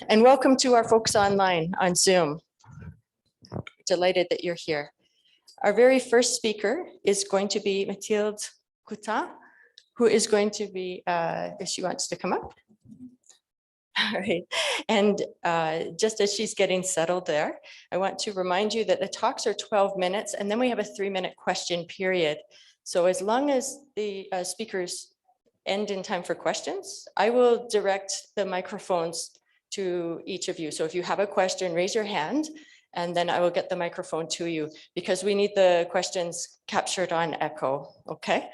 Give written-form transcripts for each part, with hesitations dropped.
And welcome to our folks online on Zoom. Delighted that you're here. Our very first speaker is going to be Mathilde Coutin, who is going to be, if she wants to come up. All right. And just as she's getting settled there, I want to remind you that the talks are 12 minutes and then we have a 3-minute question period. So as long as the speakers end in time for questions, I will direct the microphones to each of you. So if you have a question, raise your hand and then I will get the microphone to you because we need the questions captured on echo, okay?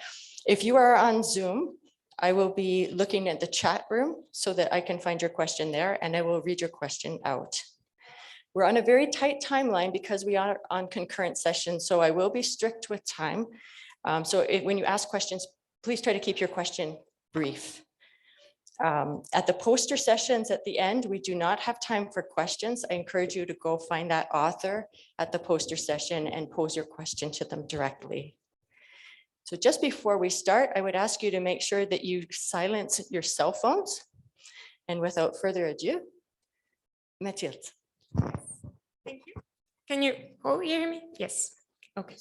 If you are on Zoom, I will be looking at the chat room so that I can find your question there and I will read your question out. We're on a very tight timeline because we are on concurrent sessions, so I will be strict with time. When you ask questions, please try to keep your question brief. At the poster sessions at the end, we do not have time for questions. I encourage you to go find that author at the poster session and pose your question to them directly. So just before we start, I would ask you to make sure that you silence your cell phones. And without further ado, Mathilde. Thank you. Can you all hear me? Yes. Okay.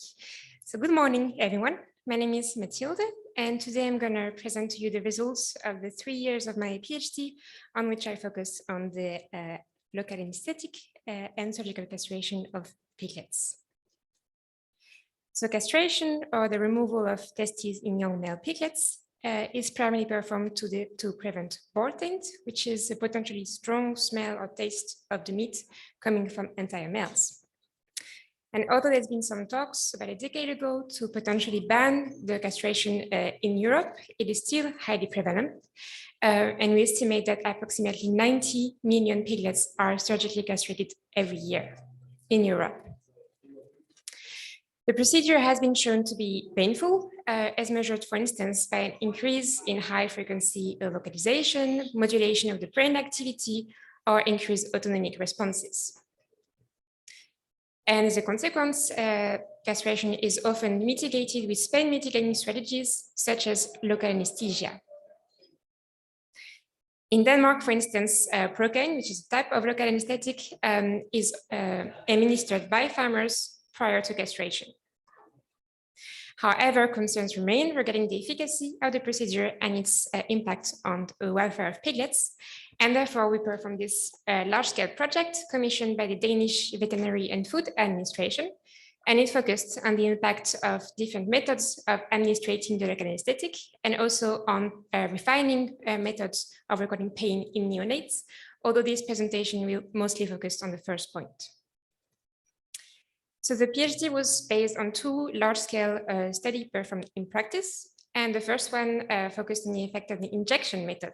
So good morning, everyone. My name is Mathilde, and today I'm going to present to you the results of the 3 years of my PhD, on which I focus on the local anesthetic and surgical castration of piglets. So castration, or the removal of testes in young male piglets, is primarily performed to prevent bore taint, which is a potentially strong smell or taste of the meat coming from entire males. And although there's been some talks about a decade ago to potentially ban the castration in Europe, it is still highly prevalent. And we estimate that approximately 90 million piglets are surgically castrated every year in Europe. The procedure has been shown to be painful, as measured, for instance, by an increase in high frequency localization, modulation of the brain activity, or increased autonomic responses. And as a consequence, castration is often mitigated with pain mitigating strategies such as local anesthesia. In Denmark, for instance, procaine, which is a type of local anesthetic, is administered by farmers prior to castration. However, concerns remain regarding the efficacy of the procedure and its impact on the welfare of piglets. And therefore, we performed this large-scale project commissioned by the Danish Veterinary and Food Administration. And it focused on the impact of different methods of administrating the local anesthetic and also on refining methods of recording pain in neonates, although this presentation will mostly focus on the first point. So the PhD was based on 2 large-scale studies performed in practice. And the first one focused on the effect of the injection method.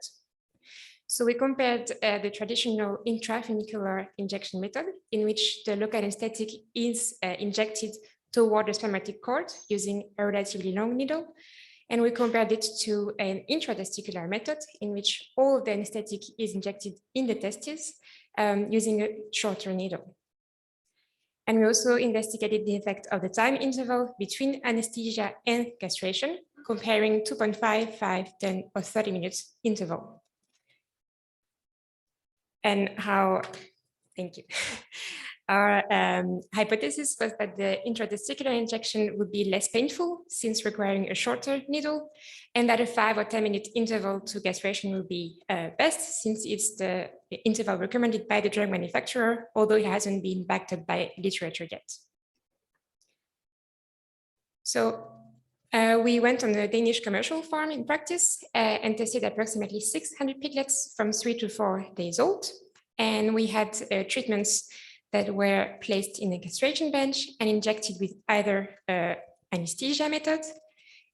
So we compared the traditional intrafunicular injection method, in which the local anesthetic is injected toward the spermatic cord using a relatively long needle. And we compared it to an intratesticular method, in which all the anesthetic is injected in the testes using a shorter needle. And we also investigated the effect of the time interval between anesthesia and castration, comparing 2.5, 5, 10, or 30 minutes interval. And how, thank you. Our hypothesis was that the intratesticular injection would be less painful since requiring a shorter needle, and that a 5 or 10 minute interval to castration would be best since it's the interval recommended by the drug manufacturer, although it hasn't been backed up by literature yet. So we went on a Danish commercial farm in practice and tested approximately 600 piglets from 3 to 4 days old. And we had treatments that were placed in a castration bench and injected with either anesthesia method.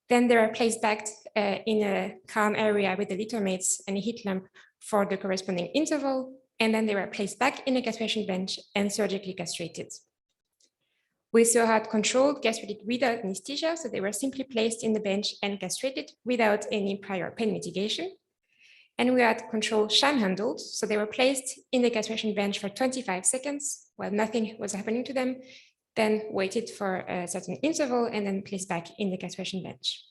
Then they were placed back in a calm area with the littermates and a heat lamp for the corresponding interval. And then they were placed back in a castration bench and surgically castrated. We also had controlled castrated without anesthesia, so they were simply placed in the bench and castrated without any prior pain mitigation. And we had controlled sham handled, so they were placed in the castration bench for 25 seconds while nothing was happening to them, then waited for a certain interval and then placed back in the castration bench.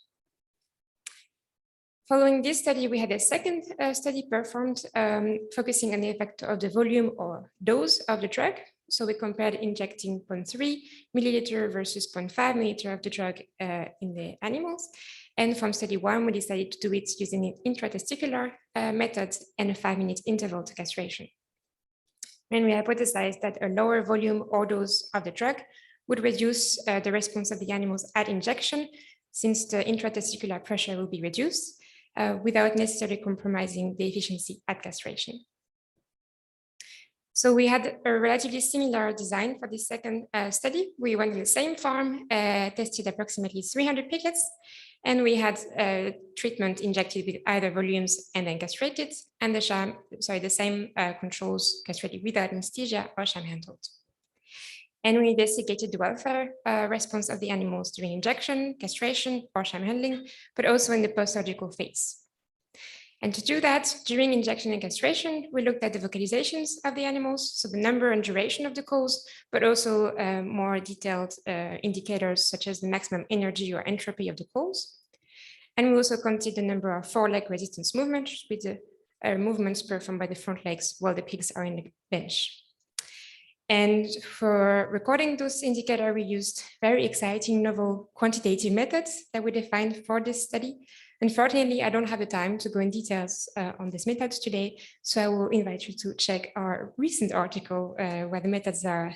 Following this study, we had a second study performed focusing on the effect of the volume or dose of the drug. So we compared injecting 0.3 milliliter versus 0.5 milliliter of the drug in the animals. And from study 1, we decided to do it using an intratesticular method and a 5-minute interval to castration. And we hypothesized that a lower volume or dose of the drug would reduce the response of the animals at injection, since the intratesticular pressure will be reduced without necessarily compromising the efficiency at castration. So we had a relatively similar design for this second study. We went to the same farm, tested approximately 300 piglets, and we had treatment injected with either volumes and then castrated, and the same controls castrated without anesthesia or sham handled. And we investigated the welfare response of the animals during injection, castration, or sham handling, but also in the post-surgical phase. And to do that, during injection and castration, we looked at the vocalizations of the animals, so the number and duration of the calls, but also more detailed indicators such as the maximum energy or entropy of the calls. And we also counted the number of foreleg resistance movements with the movements performed by the front legs while the pigs are in the bench. And for recording those indicators, we used very exciting novel quantitative methods that we defined for this study. Unfortunately, I don't have the time to go in details on these methods today, so I will invite you to check our recent article where the methods are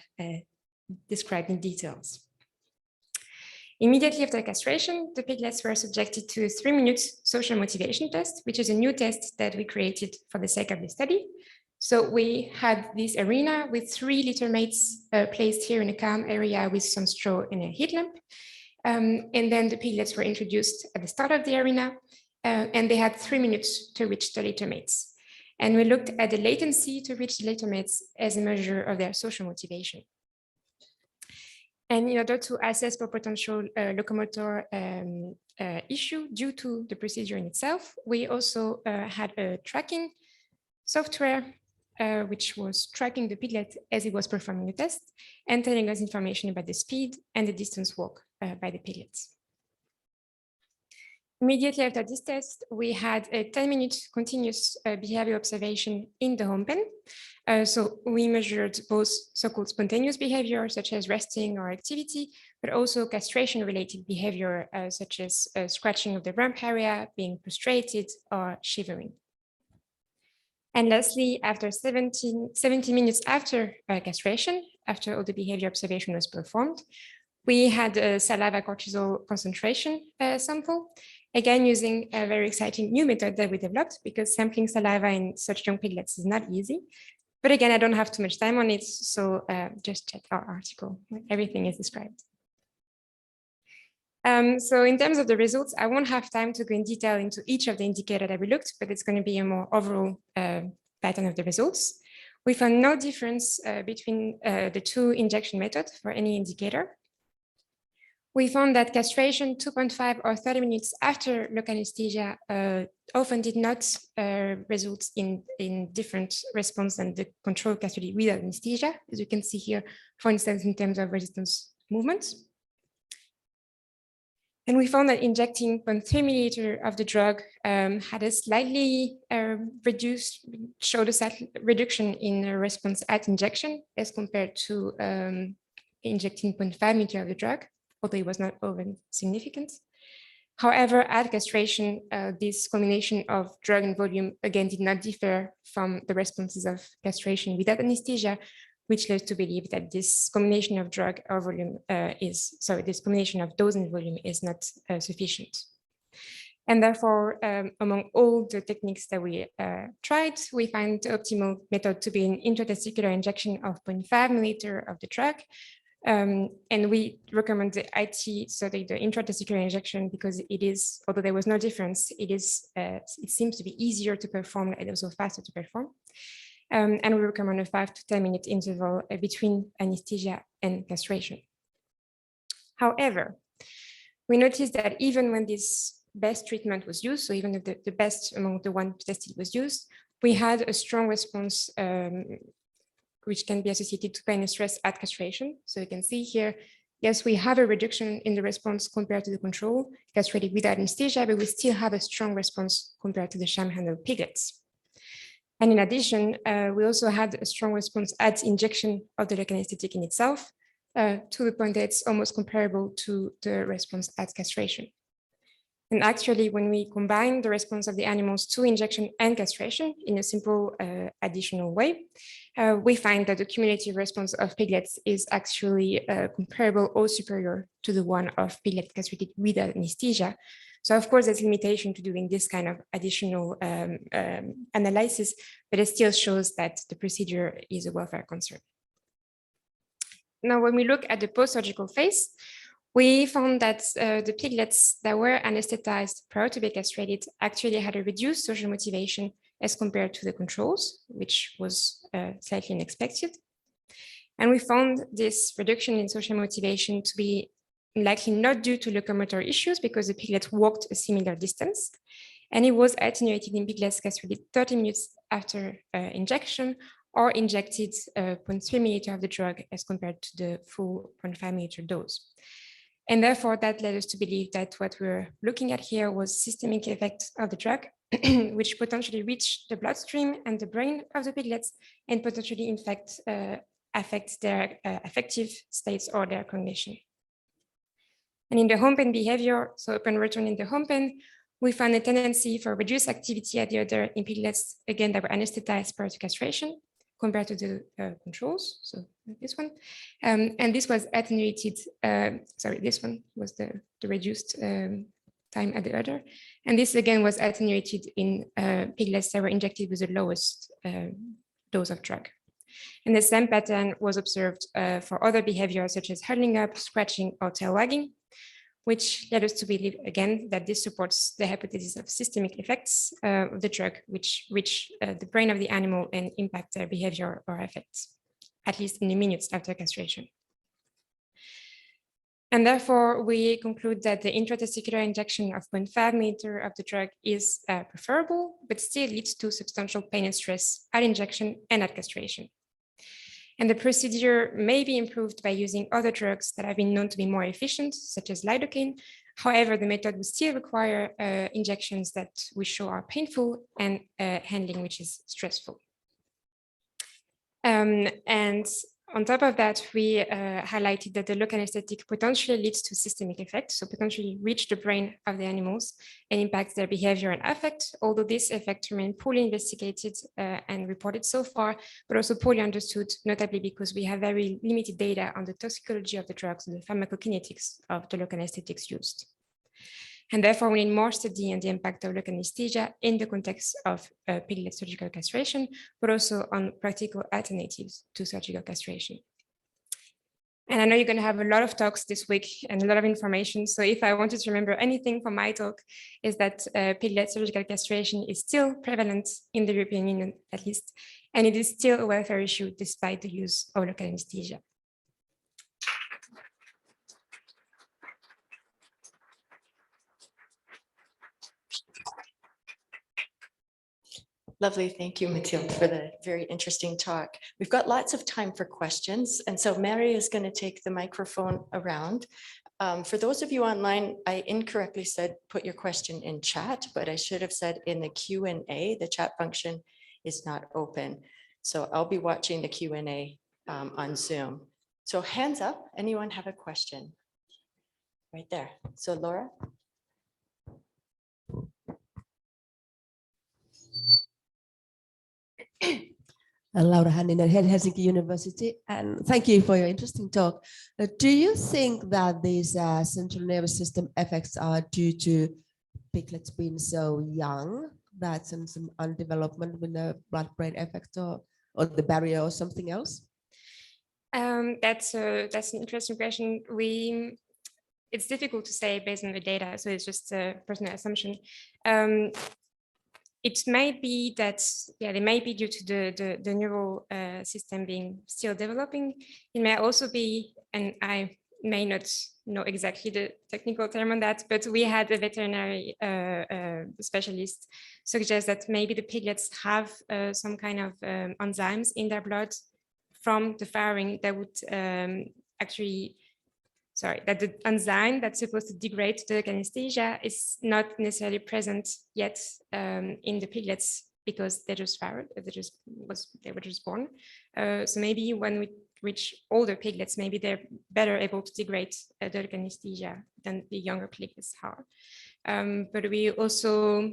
described in details. Immediately after castration, the piglets were subjected to a 3-minute social motivation test, which is a new test that we created for the sake of the study. So we had this arena with 3 litter mates placed here in a calm area with some straw and a heat lamp. And then the piglets were introduced at the start of the arena, and they had 3 minutes to reach the litter mates. And we looked at the latency to reach the litter mates as a measure of their social motivation. And in order to assess for potential locomotor issue due to the procedure in itself, we also had a tracking software which was tracking the piglet as it was performing the test and telling us information about the speed and the distance walk by the piglets. Immediately after this test, we had a 10-minute continuous behavior observation in the home pen. So we measured both so-called spontaneous behavior, such as resting or activity, but also castration-related behavior, such as scratching of the rump area, being prostrated, or shivering. And lastly, after 70 minutes after castration, after all the behavior observation was performed, we had a saliva cortisol concentration sample, again using a very exciting new method that we developed, because sampling saliva in such young piglets is not easy. But again, I don't have too much time on it, so just check our article. Everything is described. So in terms of the results, I won't have time to go in detail into each of the indicators that we looked, but it's going to be a more overall pattern of the results. We found no difference between the 2 injection methods for any indicator. We found that castration 2.5 or 30 minutes after local anesthesia often did not result in different response than the control castrated without anesthesia, as you can see here, for instance, in terms of resistance movements. And we found that injecting 0.3 milliliter of the drug had a slightly showed a slight reduction in the response at injection as compared to injecting 0.5 milliliter of the drug, although it was not over significant. However, at castration, this combination of drug and volume again did not differ from the responses of castration without anesthesia, which leads to believe that this combination of drug or volume this combination of dose and volume is not sufficient. And therefore, among all the techniques that we tried, we find the optimal method to be an intratesticular injection of 0.5 milliliter of the drug. And we recommend the IT, so the intratesticular injection, because it is, although there was no difference, it seems to be easier to perform and also faster to perform. And we recommend a 5 to 10 minute interval between anesthesia and castration. However, we noticed that even when this best treatment was used, so even if the best among the one tested was used, we had a strong response which can be associated to pain and stress at castration. So you can see here yes, we have a reduction in the response compared to the control castrated without anesthesia, but we still have a strong response compared to the sham-handled piglets. And in addition, we also had a strong response at injection of the local anesthetic in itself, to the point that it's almost comparable to the response at castration. And actually, when we combine the response of the animals to injection and castration in a simple additional way, we find that the cumulative response of piglets is actually comparable or superior to the one of piglets castrated without anesthesia. So of course, there's limitation to doing this kind of additional analysis, but it still shows that the procedure is a welfare concern. Now, when we look at the post-surgical phase, we found that the piglets that were anesthetized prior to be castrated actually had a reduced social motivation as compared to the controls, which was slightly unexpected. And we found this reduction in social motivation to be likely not due to locomotor issues because the piglets walked a similar distance. And it was attenuated in piglets castrated 30 minutes after injection or injected 0.3 milliliter of the drug as compared to the full 0.5 milliliter dose. And therefore, that led us to believe that what we're looking at here was systemic effect of the drug, which potentially reach the bloodstream and the brain of the piglets and potentially in fact affect their affective states or their cognition. And in the home pen behavior, so upon return in the home pen, we found a tendency for reduced activity at the udder in piglets, again, that were anesthetized prior to castration compared to the controls, so this one. And this was attenuated, sorry, this one was the reduced time at the udder. And this again was attenuated in piglets that were injected with the lowest dose of drug. And the same pattern was observed for other behaviors such as huddling up, scratching, or tail wagging, which led us to believe again that this supports the hypothesis of systemic effects of the drug, which reach the brain of the animal and impact their behavior or effects, at least in the minutes after castration. And therefore, we conclude that the intratesticular injection of 0.5 milliliter of the drug is preferable, but still leads to substantial pain and stress at injection and at castration. And the procedure may be improved by using other drugs that have been known to be more efficient, such as lidocaine. However, the method would still require injections that we show are painful and handling which is stressful. And on top of that, we highlighted that the local anesthetic potentially leads to systemic effects, so potentially reach the brain of the animals and impacts their behavior and affect, although this effect remains poorly investigated and reported so far, but also poorly understood, notably because we have very limited data on the toxicology of the drugs and the pharmacokinetics of the local anesthetics used. And therefore, we need more study on the impact of local anesthesia in the context of piglet surgical castration, but also on practical alternatives to surgical castration. And I know you're going to have a lot of talks this week and a lot of information. So if I wanted to remember anything from my talk, is that piglet surgical castration is still prevalent in the European Union, at least, and it is still a welfare issue despite the use of local anesthesia. Lovely. Thank you, Mathilde, for the very interesting talk. We've got lots of time for questions. And so Mary is going to take the microphone around. For those of you online, I incorrectly said, put your question in chat, but I should have said in the Q&A, the chat function is not open. So I'll be watching the Q&A on Zoom. So hands up, anyone have a question? Right there. So Laura. Laura Hanninen, Helsinki University, and thank you for your interesting talk. Do you think that these central nervous system effects are due to piglets being so young, that's some undevelopment with the blood-brain effect or the barrier or something else? That's an interesting question. It's difficult to say based on the data, so it's just a personal assumption. It might be that, yeah, they might be due to the neural system being still developing. It may also be, and I may not know exactly the technical term on that, but we had a veterinary specialist suggest that maybe the piglets have some kind of enzymes in their blood from the firing that would actually that the enzyme that's supposed to degrade the anesthesia is not necessarily present yet in the piglets because they were just born. So maybe when we reach older piglets, maybe they're better able to degrade the anesthesia than the younger piglets are. But we also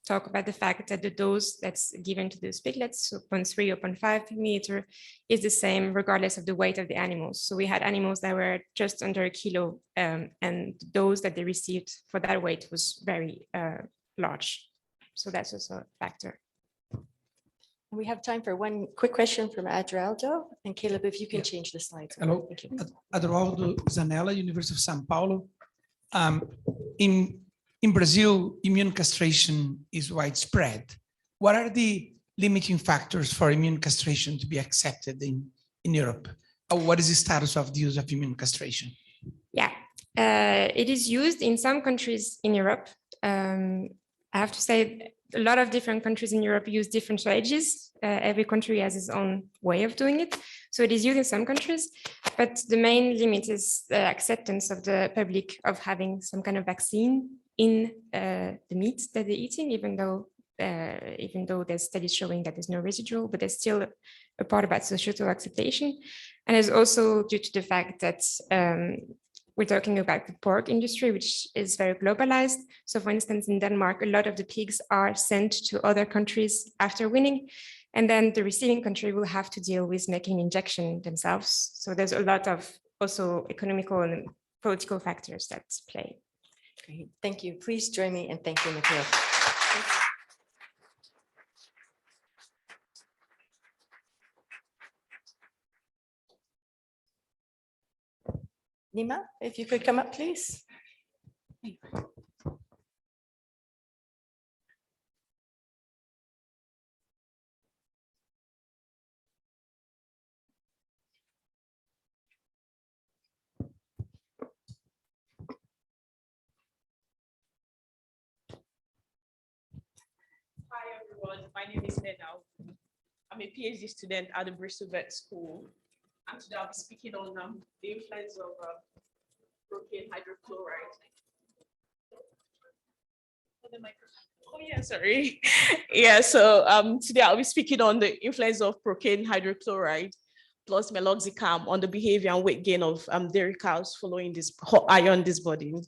talk about the fact that the dose that's given to those piglets, so 0.3 or 0.5 milliliter, is the same regardless of the weight of the animals. So we had animals that were just under a kilo, and the dose that they received for that weight was very large. So that's also a factor. We have time for one quick question from Adroaldo, and Caleb, if you can change the slides. Hello, Thank you. Adroaldo Zanella, University of São Paulo. In Brazil, immune castration is widespread. What are the limiting factors for immune castration to be accepted in Europe? What is the status of the use of immune castration? Yeah, it is used in some countries in Europe. I have to say, a lot of different countries in Europe use different strategies. Every country has its own way of doing it. So it is used in some countries, but the main limit is the acceptance of the public of having some kind of vaccine in the meat that they're eating, even though there's studies showing that there's no residual, but there's still a part about societal acceptation. And it's also due to the fact that we're talking about the pork industry, which is very globalized. So for instance, in Denmark, a lot of the pigs are sent to other countries after winning. And then the receiving country will have to deal with making injection themselves. So there's a lot of also economical and political factors that play. Great. Thank you. Please join me in thanking Matteo. Nima, if you could come up, please. Hi everyone, my name is Nena. I'm a PhD student at the Bristol Vet School, and today I'll be speaking on the influence of protein hydrochloride. Oh yeah, sorry. Yeah, so today I'll be speaking on the influence of protein hydrochloride plus meloxicam on the behavior and weight gain of dairy cows following this iron disboarding.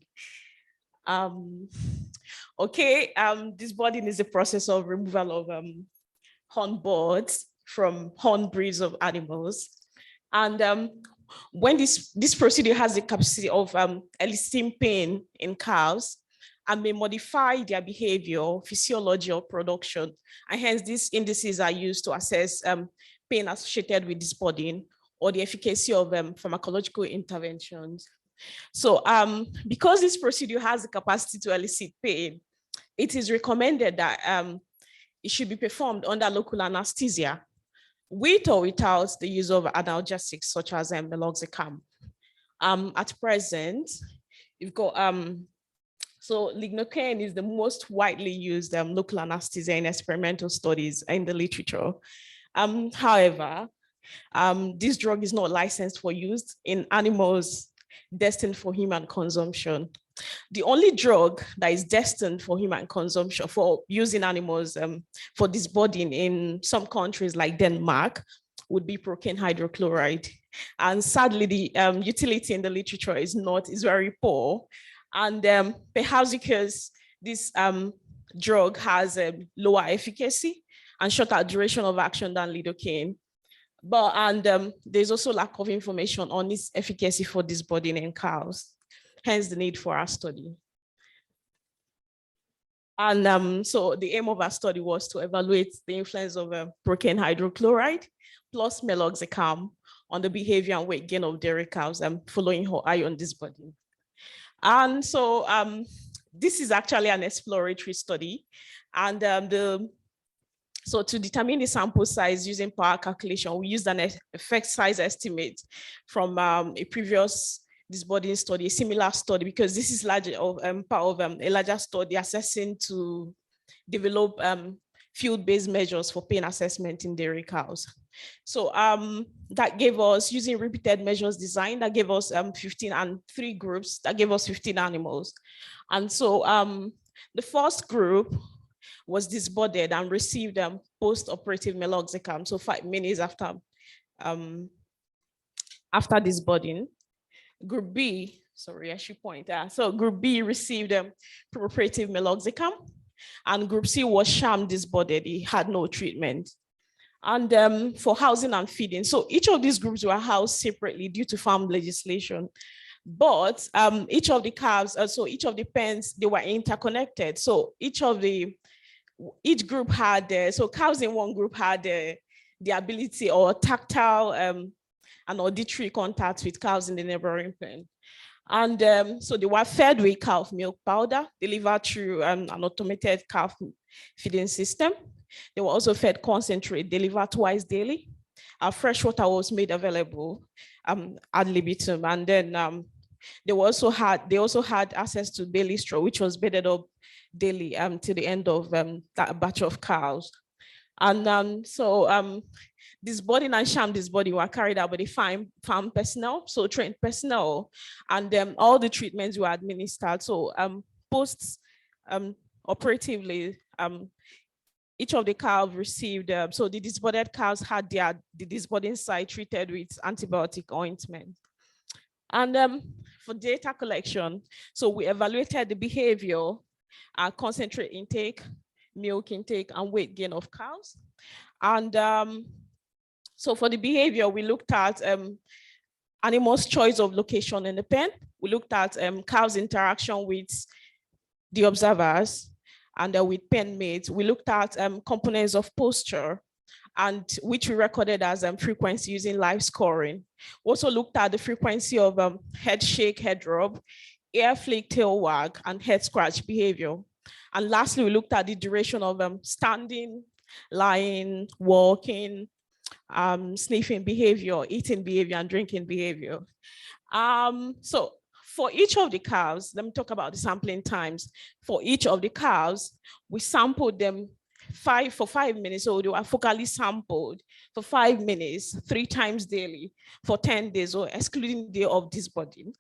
Okay, disboarding is the process of removal of horn boards from horn breeds of animals. And when this procedure has the capacity of eliciting pain in cows and may modify their behavior, physiology, or production. And hence these indices are used to assess pain associated with disboarding or the efficacy of pharmacological interventions. So because this procedure has the capacity to elicit pain, it is recommended that it should be performed under local anesthesia, with or without the use of analgesics such as meloxicam. At present, you've got, so lignocaine is the most widely used local anesthesia in experimental studies in the literature. However, this drug is not licensed for use in animals destined for human consumption. The only drug that is destined for human consumption for using animals for disboarding in some countries like Denmark would be protein hydrochloride. And sadly, the utility in the literature is very poor. And perhaps because this drug has a lower efficacy and shorter duration of action than lidocaine. But there's also lack of information on its efficacy for disboarding in cows, hence the need for our study. And so the aim of our study was to evaluate the influence of protein hydrochloride plus meloxicam on the behavior and weight gain of dairy cows following iron disboarding. And so this is actually an exploratory study. And so to determine the sample size using power calculation, we used an effect size estimate from a previous disboarding study, a similar study, because this is larger of part of a larger study assessing to develop field-based measures for pain assessment in dairy cows. So that gave us, using repeated measures design, that gave us 15 and 3 groups, that gave us 15 animals. And so the first group was disbodied and received post-operative meloxicam, so 5 minutes after disbodying. Group B, sorry, I should point out. So group B received preoperative meloxicam, and group C was sham disbodied. He had no treatment. And for housing and feeding, so each of these groups were housed separately due to farm legislation. But each of the calves, so each of the pens, they were interconnected. So each group had, so cows in one group had the ability or tactile and auditory contact with cows in the neighboring pen. And so they were fed with calf milk powder delivered through an automated calf feeding system. They were also fed concentrate delivered twice daily. Fresh water was made available ad libitum, and then they also had access to daily straw, which was bedded up daily till the end of that batch of cows. And so disbodying and sham disbodying were carried out by the farm personnel, so trained personnel, and all the treatments were administered. So operatively, each of the cows received, so the disbodied cows had the disbodying site treated with antibiotic ointment. And for data collection, so we evaluated the behavior, concentrate intake, milk intake, and weight gain of cows. And so for the behavior, we looked at animals' choice of location in the pen. We looked at cows' interaction with the observers and with pen mates. We looked at components of posture, and which we recorded as frequency using live scoring. We also looked at the frequency of head shake, head rub, ear flick, tail wag, and head scratch behavior. And lastly, we looked at the duration of standing, lying, walking, sniffing behavior, eating behavior, and drinking behavior. So for each of the cows, let me talk about the sampling times. For each of the cows, we sampled them for 5 minutes. So they were focally sampled for 5 minutes, 3 times daily for 10 days, or excluding the day of disbodying.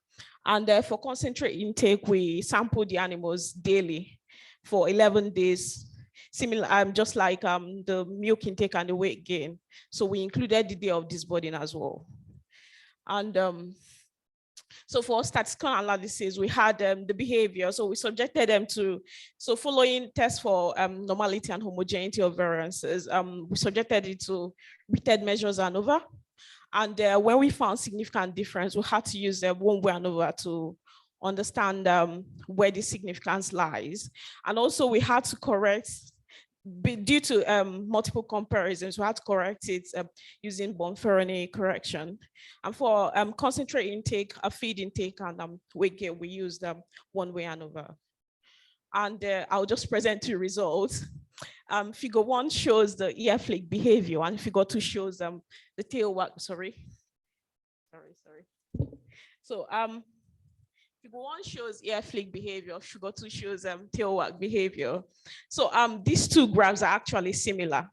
And for concentrate intake, we sampled the animals daily for 11 days, similar, just like the milk intake and the weight gain. So we included the day of disbodying as well. And so for statistical analysis, we had the behavior. So we subjected them to, so following tests for normality and homogeneity of variances, we subjected it to repeated measures ANOVA. And when we found significant difference, we had to use one way ANOVA to understand where the significance lies. And also we had to correct, due to multiple comparisons, we had to correct it using Bonferroni correction. And for concentrate intake, feed intake, and weight gain, we used one way ANOVA. And I'll just present two results. Figure 1 shows the ear flick behavior, and figure 2 shows the tail wag. Sorry. So figure 1 shows ear flick behavior, figure 2 shows tail wag behavior. So these two graphs are actually similar.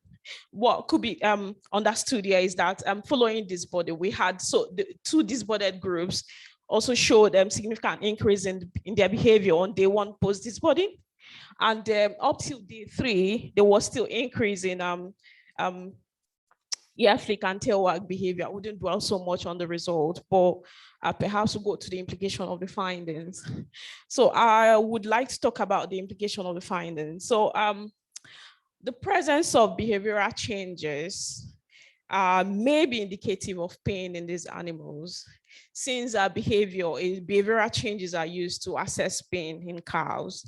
What could be understood here is that following disbody, we had, so the 2 disbodied groups also showed significant increase in their behavior on day 1 post disbody. And up till day 3, there was still increase in ear flick and tail wag behavior. I wouldn't dwell so much on the result, but perhaps we'll go to the implication of the findings. So I would like to talk about the implication of the findings. So the presence of behavioral changes may be indicative of pain in these animals, since behavioral changes are used to assess pain in cows.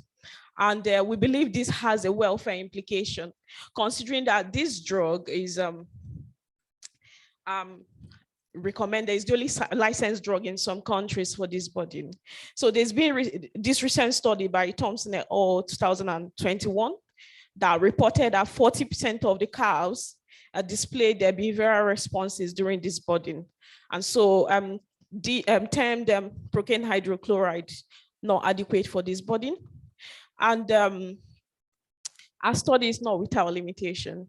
And we believe this has a welfare implication, considering that this drug is recommended, is the only licensed drug in some countries for disbodying. So there's been this recent study by Thompson et al. 2021 that reported that 40% of the cows displayed their behavioral responses during disbodying. And so termed procaine hydrochloride not adequate for disbodying. And our study is not without limitation.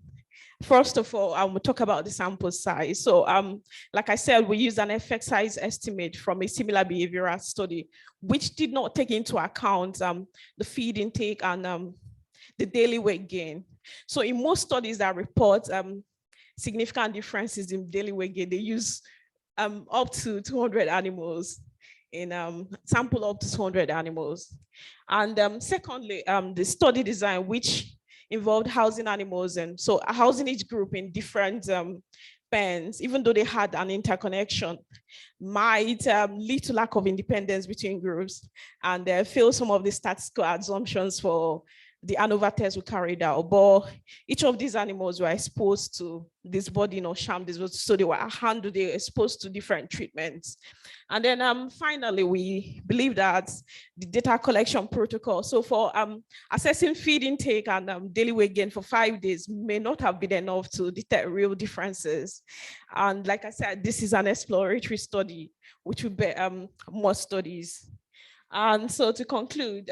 First of all, we'll talk about the sample size. So like I said, we used an effect size estimate from a similar behavioral study, which did not take into account the feed intake and the daily weight gain. So in most studies that report significant differences in daily weight gain, they use up to 200 animals in sample up to 200 animals. And secondly, the study design, which involved housing animals, and so housing each group in different pens, even though they had an interconnection, might lead to lack of independence between groups and fail some of the statistical assumptions for the ANOVA test we carried out. But each of these animals were exposed to this body, sham, so they were exposed to different treatments. And then finally, we believe that the data collection protocol, so for assessing feed intake and daily weight gain for 5 days may not have been enough to detect real differences. And like I said, this is an exploratory study, which will be more studies. And so to conclude,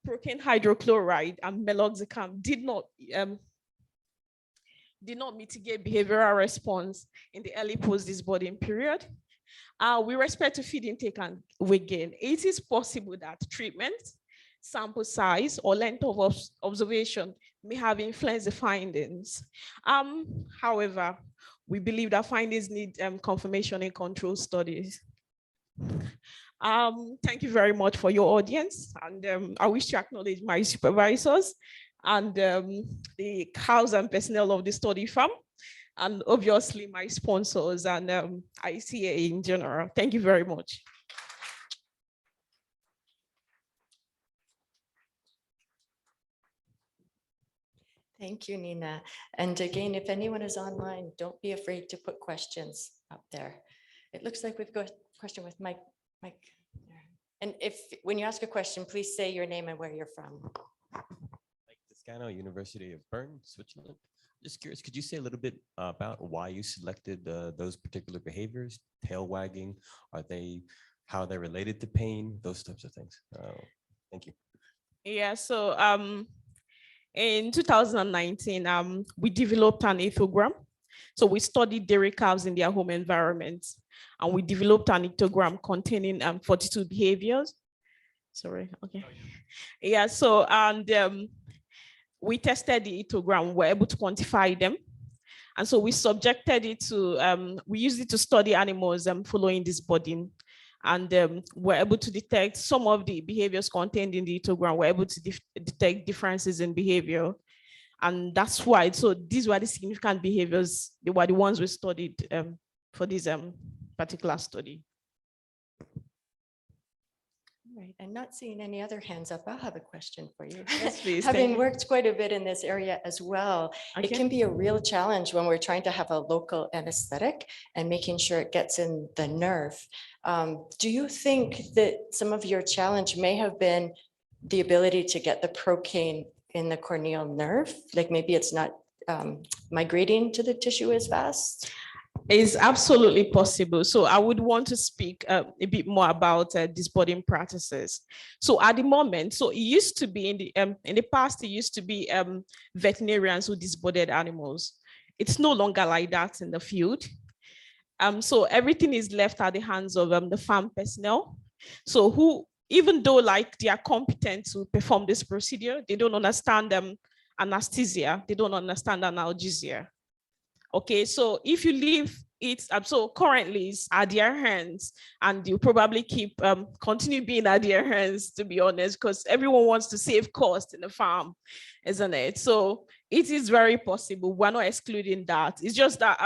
procaine hydrochloride and meloxicam did not mitigate behavioral response in the early post-disbodied period. With respect to feed intake and weight gain, it is possible that treatment, sample size, or length of observation may have influenced the findings. However, we believe that findings need confirmation in control studies. Thank you very much for your audience, and I wish to acknowledge my supervisors and the cows and personnel of the study farm, and obviously my sponsors and ISAE in general. Thank you very much. Thank you, Nina. And again, if anyone is online, don't be afraid to put questions up there. It looks like we've got a question with Mike. And when you ask a question, please say your name and where you're from. Mike Toscano, University of Bern, Switzerland. Just curious, could you say a little bit about why you selected those particular behaviors? Tail wagging, how they're related to pain, those types of things? Thank you. Yeah, so in 2019, we developed an ethogram. So we studied dairy cows in their home environment, and we developed an ethogram containing 42 behaviors. Sorry, okay. Yeah, so, and we tested the ethogram, we're able to quantify them. And so we subjected it to, we used it to study animals following this budding. And we're able to detect some of the behaviors contained in the ethogram. We're able to detect differences in behavior. And that's why, so these were the significant behaviors. They were the ones we studied for this particular study. Right, and not seeing any other hands up, I'll have a question for you. Yes, please. Having worked quite a bit in this area as well, Okay. it can be a real challenge when we're trying to have a local anesthetic and making sure it gets in the nerve. Do you think that some of your challenge may have been the ability to get the procaine in the corneal nerve? Like maybe it's not migrating to the tissue as fast? Is absolutely possible. So I would want to speak a bit more about disbodied practices. So at the moment, so it used to be in the past, it used to be veterinarians who disbodied animals. It's no longer like that in the field. So everything is left at the hands of the farm personnel. So who, even though like they are competent to perform this procedure, they don't understand anesthesia, they don't understand analgesia. Okay, so if you leave it, so currently it's at their hands, and you probably keep continue being at their hands, to be honest, because everyone wants to save cost in the farm, isn't it? So it is very possible. We're not excluding that. It's just that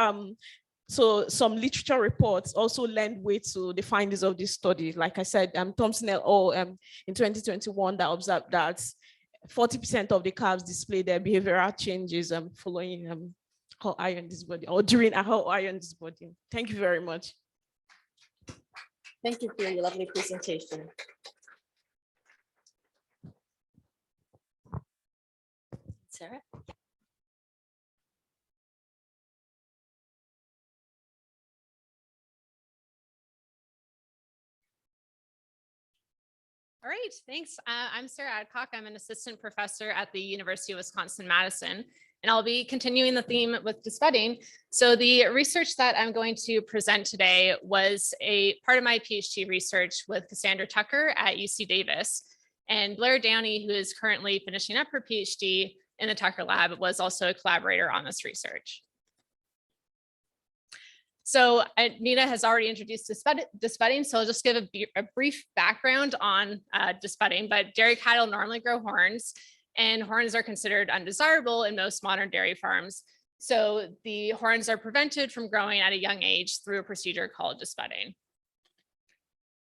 so some literature reports also lend weight to the findings of this study. Like I said, Thompson et al. In 2021 that observed that 40% of the calves display their behavioral changes following how iron disbody or during how iron disbody. Thank you very much. Thank you for your lovely presentation. Sarah? All right, thanks. I'm Sarah Adcock. I'm an assistant professor at the University of Wisconsin-Madison, and I'll be continuing the theme with disbedding. So the research that I'm going to present today was a part of my PhD research with Cassandra Tucker at UC Davis. And Blair Downey, who is currently finishing up her PhD in the Tucker Lab, was also a collaborator on this research. So Nina has already introduced disbedding, so I'll just give a brief background on disbedding, but dairy cattle normally grow horns, and horns are considered undesirable in most modern dairy farms. So the horns are prevented from growing at a young age through a procedure called disbedding.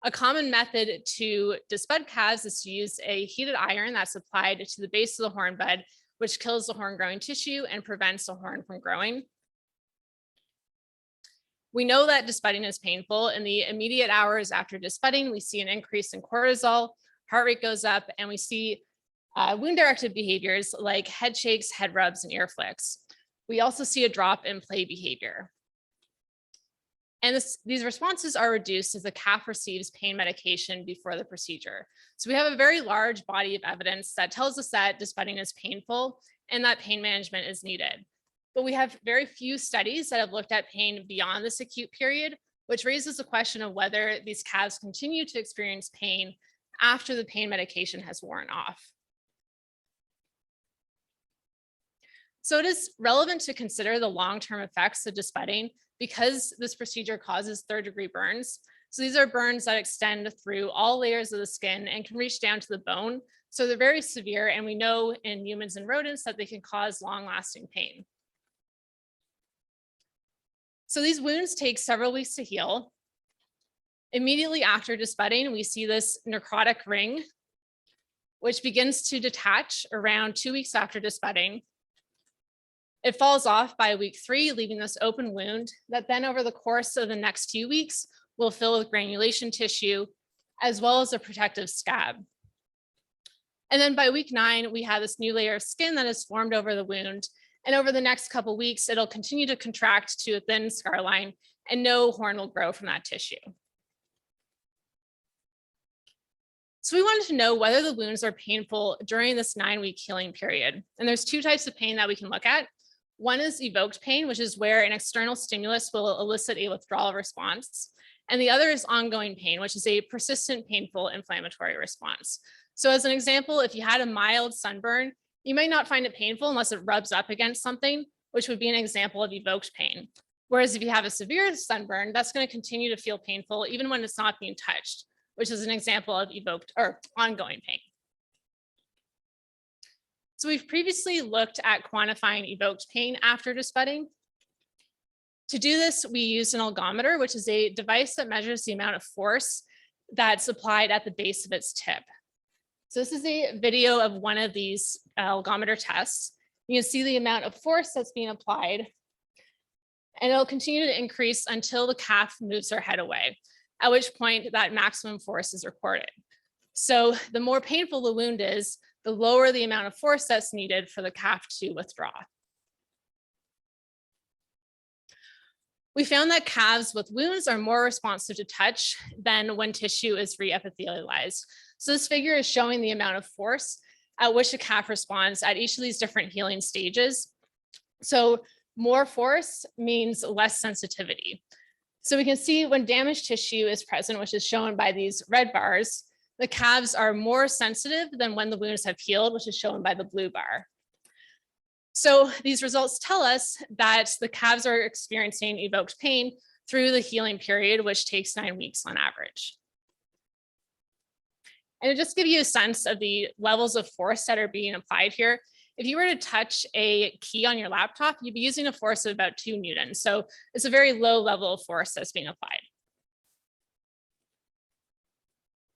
A common method to disbed calves is to use a heated iron that's applied to the base of the horn bed, which kills the horn growing tissue and prevents the horn from growing. We know that disbedding is painful. In the immediate hours after disbedding, we see an increase in cortisol, heart rate goes up, and we see wound-directed behaviors like head shakes, head rubs, and ear flicks. We also see a drop in play behavior. And these responses are reduced as the calf receives pain medication before the procedure. So we have a very large body of evidence that tells us that disbedding is painful and that pain management is needed. But we have very few studies that have looked at pain beyond this acute period, which raises the question of whether these calves continue to experience pain after the pain medication has worn off. So it is relevant to consider the long-term effects of disbedding because this procedure causes third-degree burns. So these are burns that extend through all layers of the skin and can reach down to the bone. So they're very severe, and we know in humans and rodents that they can cause long-lasting pain. So these wounds take several weeks to heal. Immediately after disbedding, we see this necrotic ring, which begins to detach around 2 weeks after disbedding. It falls off by week 3, leaving this open wound that then over the course of the next few weeks will fill with granulation tissue, as well as a protective scab. And then by week 9, we have this new layer of skin that is formed over the wound. And over the next couple of weeks, it'll continue to contract to a thin scar line, and no horn will grow from that tissue. So we wanted to know whether the wounds are painful during this 9-week healing period. And there's 2 types of pain that we can look at. One is evoked pain, which is where an external stimulus will elicit a withdrawal response. And the other is ongoing pain, which is a persistent, painful inflammatory response. So as an example, if you had a mild sunburn, you might not find it painful unless it rubs up against something, which would be an example of evoked pain. Whereas if you have a severe sunburn, that's going to continue to feel painful even when it's not being touched, which is an example of evoked or ongoing pain. So we've previously looked at quantifying evoked pain after disbedding. To do this, we used an algometer, which is a device that measures the amount of force that's applied at the base of its tip. So this is a video of one of these algometer tests. You can see the amount of force that's being applied, and it'll continue to increase until the calf moves their head away, at which point that maximum force is recorded. So the more painful the wound is, the lower the amount of force that's needed for the calf to withdraw. We found that calves with wounds are more responsive to touch than when tissue is re-epithelialized. So this figure is showing the amount of force at which a calf responds at each of these different healing stages. So more force means less sensitivity. So we can see when damaged tissue is present, which is shown by these red bars, the calves are more sensitive than when the wounds have healed, which is shown by the blue bar. So these results tell us that the calves are experiencing evoked pain through the healing period, which takes 9 weeks on average. And to just give you a sense of the levels of force that are being applied here, if you were to touch a key on your laptop, you'd be using a force of about 2 newtons. So it's a very low level of force that's being applied.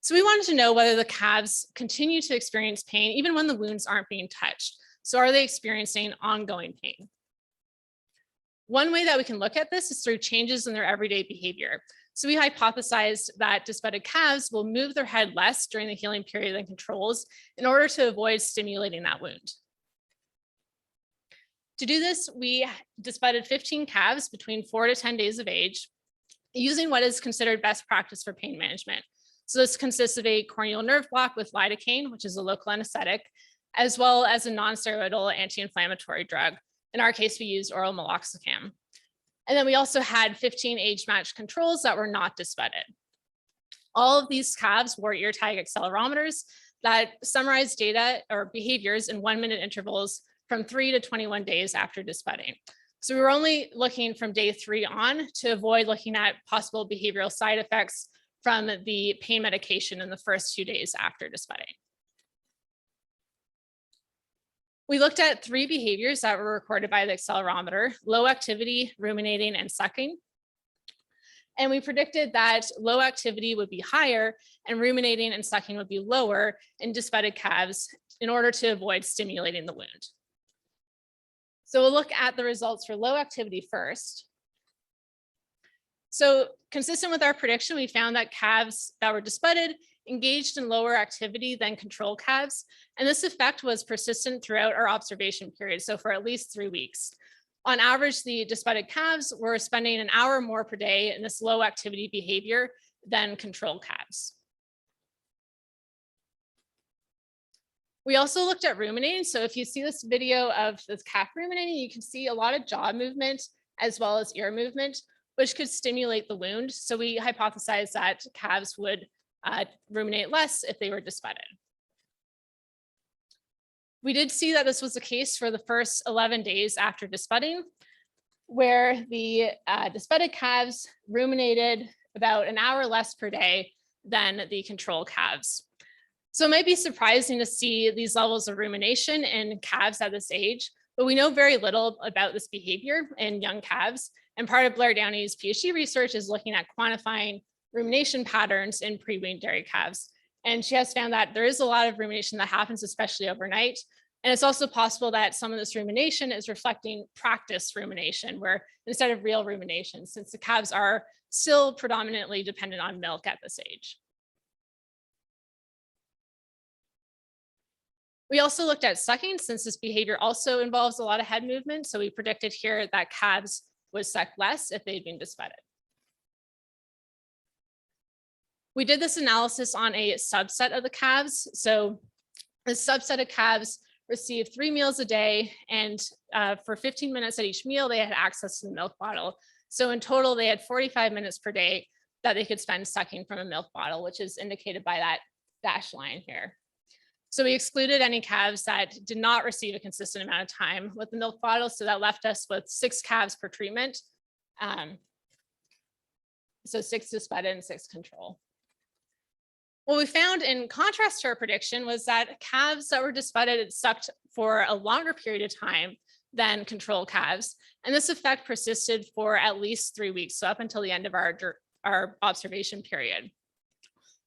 So we wanted to know whether the calves continue to experience pain even when the wounds aren't being touched. So are they experiencing ongoing pain? One way that we can look at this is through changes in their everyday behavior. So we hypothesized that disbedded calves will move their head less during the healing period than controls in order to avoid stimulating that wound. To do this, we disbedded 15 calves between 4 to 10 days of age using what is considered best practice for pain management. So this consists of a corneal nerve block with lidocaine, which is a local anesthetic, as well as a non-steroidal anti-inflammatory drug. In our case, we used oral meloxicam. And then we also had 15 age-matched controls that were not disbudded. All of these calves wore ear tag accelerometers that summarize data or behaviors in 1-minute intervals from 3 to 21 days after disbudding. So we were only looking from day 3 on to avoid looking at possible behavioral side effects from the pain medication in the first 2 days after disbudding. We looked at 3 behaviors that were recorded by the accelerometer: low activity, ruminating, and sucking. And we predicted that low activity would be higher and ruminating and sucking would be lower in disbudded calves in order to avoid stimulating the wound. So we'll look at the results for low activity first. So consistent with our prediction, we found that calves that were disbudded engaged in lower activity than control calves. And this effect was persistent throughout our observation period, so for at least 3 weeks. On average, the disbudded calves were spending an hour more per day in this low activity behavior than control calves. We also looked at ruminating. So if you see this video of this calf ruminating, you can see a lot of jaw movement as well as ear movement, which could stimulate the wound. So we hypothesized that calves would ruminate less if they were disbudded. We did see that this was the case for the first 11 days after disbudding, where the disbudded calves ruminated about an hour less per day than the control calves. So it might be surprising to see these levels of rumination in calves at this age, but we know very little about this behavior in young calves. And part of Blair Downey's PhD research is looking at quantifying rumination patterns in pre-weaned dairy calves. And she has found that there is a lot of rumination that happens, especially overnight. And it's also possible that some of this rumination is reflecting practice rumination, where instead of real rumination, since the calves are still predominantly dependent on milk at this age. We also looked at sucking, since this behavior also involves a lot of head movement. So we predicted here that calves would suck less if they'd been disbudded. We did this analysis on a subset of the calves. So the subset of calves received 3 meals a day, and for 15 minutes at each meal, they had access to the milk bottle. So in total, they had 45 minutes per day that they could spend sucking from a milk bottle, which is indicated by that dashed line here. So we excluded any calves that did not receive a consistent amount of time with the milk bottle. So that left us with 6 calves per treatment. So 6 disbudded and 6 control. What we found in contrast to our prediction was that calves that were disbudded sucked for a longer period of time than control calves. And this effect persisted for at least 3 weeks, so up until the end of our observation period.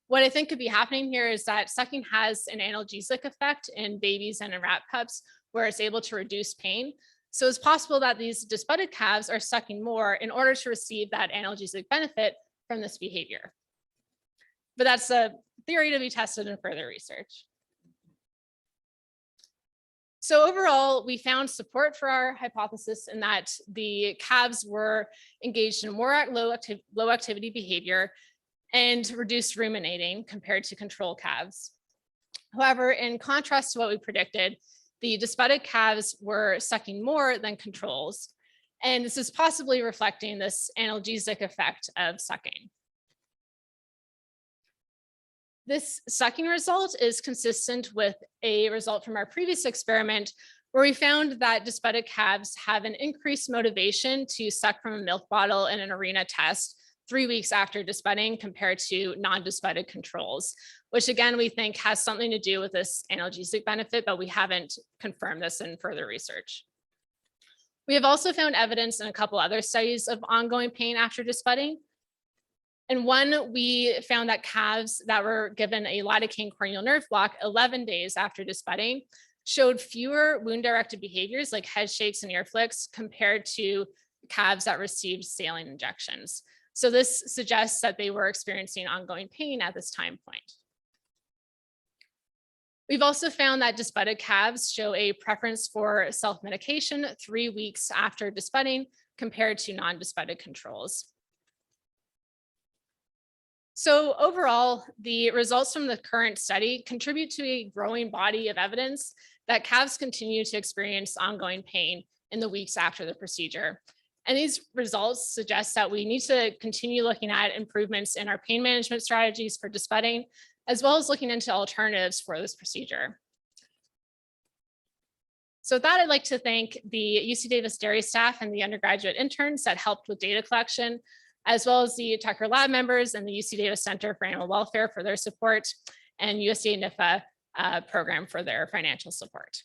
What I think could be happening here is that sucking has an analgesic effect in babies and in rat pups, where it's able to reduce pain. So it's possible that these disbudded calves are sucking more in order to receive that analgesic benefit from this behavior. But that's a theory to be tested in further research. So overall, we found support for our hypothesis in that the calves were engaged in more low activity behavior and reduced ruminating compared to control calves. However, in contrast to what we predicted, the disbudded calves were sucking more than controls. And this is possibly reflecting this analgesic effect of sucking. This sucking result is consistent with a result from our previous experiment, where we found that disbudded calves have an increased motivation to suck from a milk bottle in an arena test 3 weeks after disbudding compared to non-disbudded controls, which again, we think has something to do with this analgesic benefit, but we haven't confirmed this in further research. We have also found evidence in a couple other studies of ongoing pain after disbudding. In one, we found that calves that were given a lidocaine corneal nerve block 11 days after disbudding showed fewer wound-directed behaviors like head shakes and ear flicks compared to calves that received saline injections. So this suggests that they were experiencing ongoing pain at this time point. We've also found that disbudded calves show a preference for self-medication 3 weeks after disbudding compared to non-disbudded controls. So overall, the results from the current study contribute to a growing body of evidence that calves continue to experience ongoing pain in the weeks after the procedure. And these results suggest that we need to continue looking at improvements in our pain management strategies for disbudding, as well as looking into alternatives for this procedure. So with that, I'd like to thank the UC Davis dairy staff and the undergraduate interns that helped with data collection, as well as the Tucker Lab members and the UC Davis Center for Animal Welfare for their support, and USDA NIFA program for their financial support.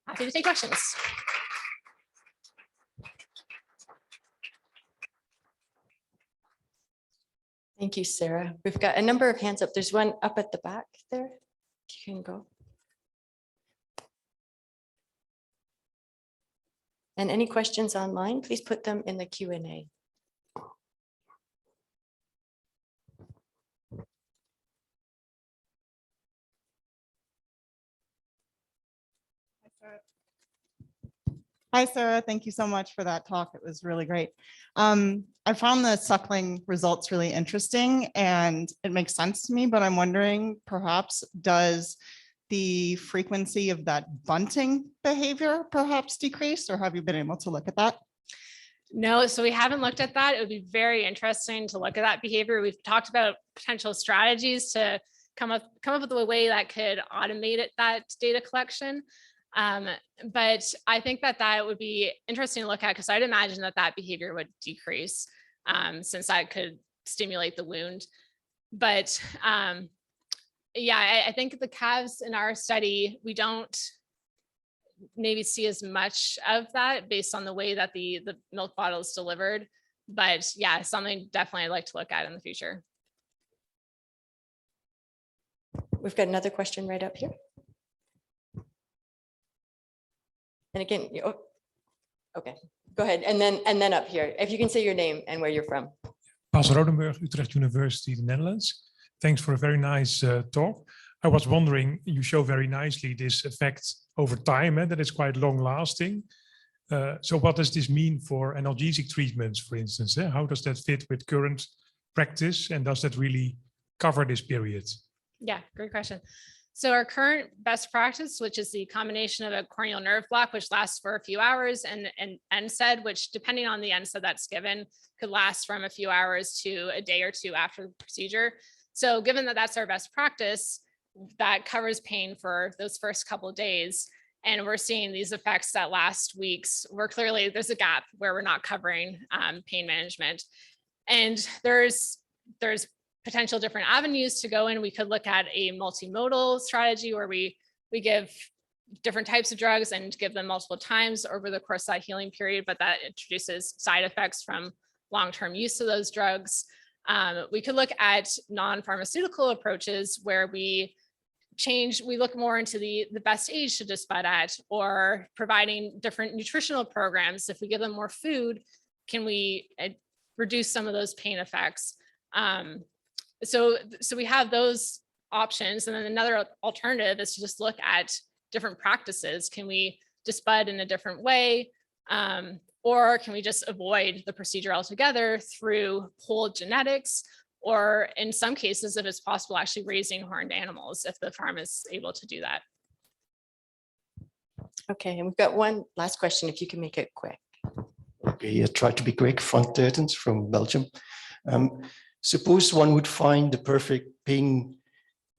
Happy to take questions. Thank you, Sarah. We've got a number of hands up. There's one up at the back there. You can go. And any questions online, please put them in the Q&A. Hi, Sarah. Thank you so much for that talk. It was really great. I found the suckling results really interesting and it makes sense to me, but I'm wondering perhaps does the frequency of that bunting behavior perhaps decrease, or have you been able to look at that? No, so we haven't looked at that. It would be very interesting to look at that behavior. We've talked about potential strategies to come up with a way that could automate that data collection. But I think that would be interesting to look at because I'd imagine that behavior would decrease since that could stimulate the wound. But yeah, I think the calves in our study, we don't maybe see as much of that based on the way that the milk bottle is delivered. But yeah, something definitely I'd like to look at in the future. We've got another question right up here. And again, okay, go ahead. And then up here, if you can say your name and where you're from. Bas Rodenburg, Utrecht University, the Netherlands. Thanks for a very nice talk. I was wondering, you show very nicely this effect over time, that is quite long lasting. So what does this mean for analgesic treatments, for instance? How does that fit with current practice? And does that really cover this period? Yeah, great question. So our current best practice, which is the combination of a corneal nerve block, which lasts for a few hours, and NSAID, which depending on the NSAID that's given, could last from a few hours to a day or two after the procedure. So given that that's our best practice, that covers pain for those first couple of days. And we're seeing these effects that last weeks, where clearly there's a gap where we're not covering pain management. And there's potential different avenues to go in. We could look at a multimodal strategy where we give different types of drugs and give them multiple times over the course of that healing period, but that introduces side effects from long-term use of those drugs. We could look at non-pharmaceutical approaches where we look more into the best age to disbud at, or providing different nutritional programs. If we give them more food, can we reduce some of those pain effects? So we have those options. And then another alternative is to just look at different practices. Can we disbud in a different way? Or can we just avoid the procedure altogether through pooled genetics? Or in some cases, if it's possible, actually raising horned animals if the farm is able to do that. Okay, and we've got one last question, if you can make it quick. Okay, I try to be quick. Frank Teutens from Belgium. Suppose one would find the perfect pain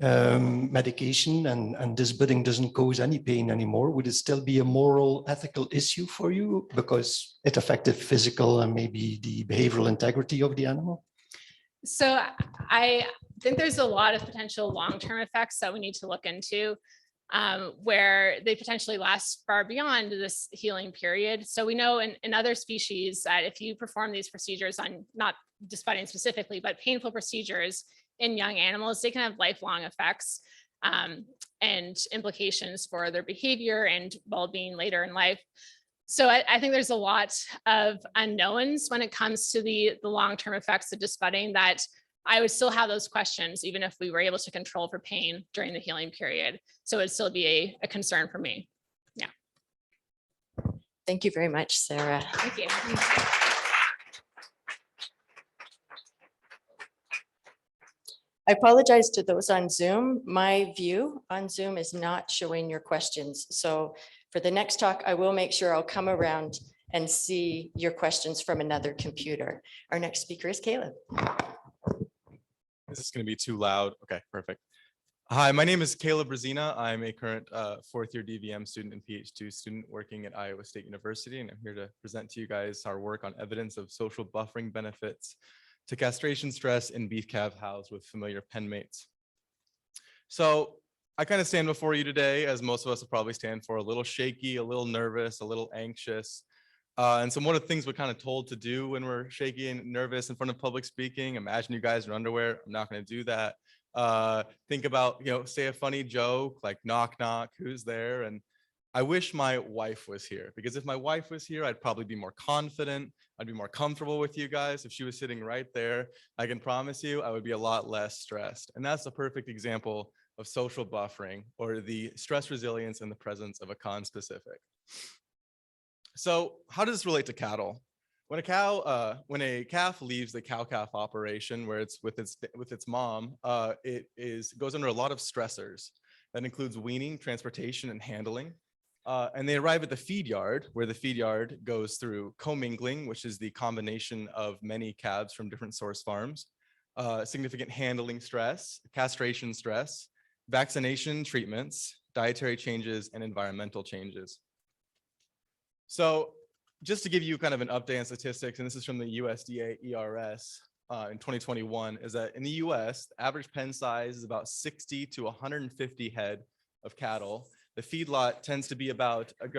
medication and this budding doesn't cause any pain anymore. Would it still be a moral, ethical issue for you because it affected physical and maybe the behavioral integrity of the animal? So I think there's a lot of potential long-term effects that we need to look into, where they potentially last far beyond this healing period. So we know in other species that if you perform these procedures on, not disbudding specifically, but painful procedures in young animals, they can have lifelong effects and implications for their behavior and well-being later in life. So I think there's a lot of unknowns when it comes to the long-term effects of disbudding, that I would still have those questions, even if we were able to control for pain during the healing period. So it'd still be a concern for me. Yeah. Thank you very much, Sarah. Thank you. I apologize to those on Zoom. My view on Zoom is not showing your questions. So for the next talk, I will make sure I'll come around and see your questions from another computer. Our next speaker is Caleb. Is this going to be too loud? Okay, perfect. Hi, my name is Caleb Brazina. I'm a current fourth year DVM student and PhD student working at Iowa State University, and I'm here to present to you guys our work on evidence of social buffering benefits to castration stress in beef calf housed with familiar pen mates. So I kind of stand before you today, as most of us will probably stand for, a little shaky, a little nervous, a little anxious. And so one of the things we're kind of told to do when we're shaky and nervous in front of public speaking, imagine you guys in underwear. I'm not going to do that. Think about, say a funny joke like knock, knock, who's there? And I wish my wife was here, because if my wife was here, I'd probably be more confident. I'd be more comfortable with you guys. If she was sitting right there, I can promise you I would be a lot less stressed. And that's a perfect example of social buffering, or the stress resilience in the presence of a conspecific. So how does this relate to cattle? When a calf leaves the cow-calf operation, where it's with its mom, it goes under a lot of stressors. That includes weaning, transportation, and handling. And they arrive at the feed yard, where the feed yard goes through commingling, which is the combination of many calves from different source farms, significant handling stress, castration stress, vaccination treatments, dietary changes, and environmental changes. So just to give you kind of an update on statistics, and this is from the USDA ERS in 2021, is that in the US, the average pen size is about 60 to 150 head of cattle. The feedlot tends to be about 80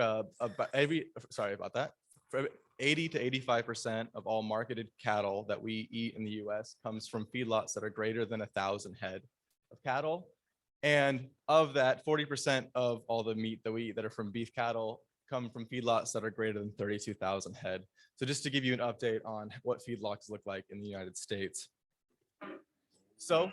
to 85% of all marketed cattle that we eat in the US comes from feedlots that are greater than 1,000 head of cattle. And of that, 40% of all the meat that we eat that are from beef cattle come from feedlots that are greater than 32,000 head. So just to give you an update on what feedlots look like in the United States. So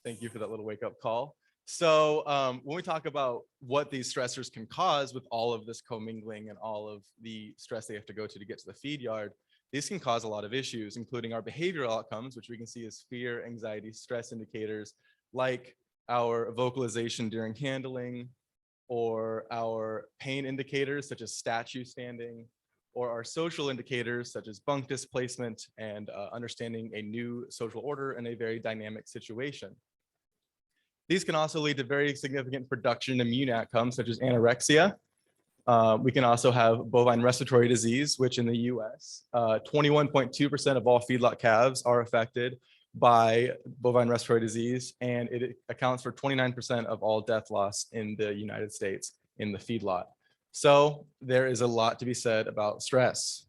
thank you for that little wake-up call. So when we talk about what these stressors can cause with all of this commingling and all of the stress they have to go to get to the feed yard, these can cause a lot of issues, including our behavioral outcomes, which we can see as fear, anxiety, stress indicators, like our vocalization during handling, or our pain indicators such as statue standing, or our social indicators such as bunk displacement and understanding a new social order in a very dynamic situation. These can also lead to very significant production immune outcomes such as anorexia. We can also have bovine respiratory disease, which in the US, 21.2% of all feedlot calves are affected by bovine respiratory disease, and it accounts for 29% of all death loss in the United States in the feedlot. So there is a lot to be said about stress.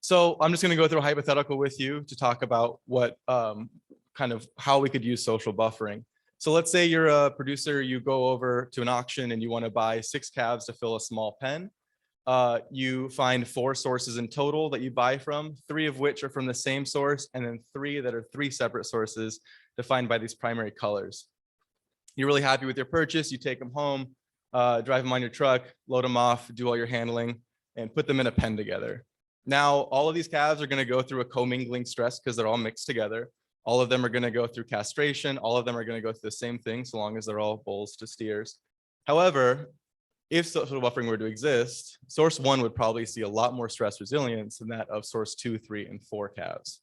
So I'm just going to go through a hypothetical with you to talk about what kind of how we could use social buffering. So let's say you're a producer, you go over to an auction and you want to buy 6 calves to fill a small pen. You find 4 sources in total that you buy from, 3 of which are from the same source, and then 3 that are 3 separate sources defined by these primary colors. You're really happy with your purchase. You take them home, drive them on your truck, load them off, do all your handling, and put them in a pen together. Now, all of these calves are going to go through a commingling stress because they're all mixed together. All of them are going to go through castration. All of them are going to go through the same thing, so long as they're all bulls to steers. However, if social buffering were to exist, source 1 would probably see a lot more stress resilience than that of source 2, 3, and 4 calves.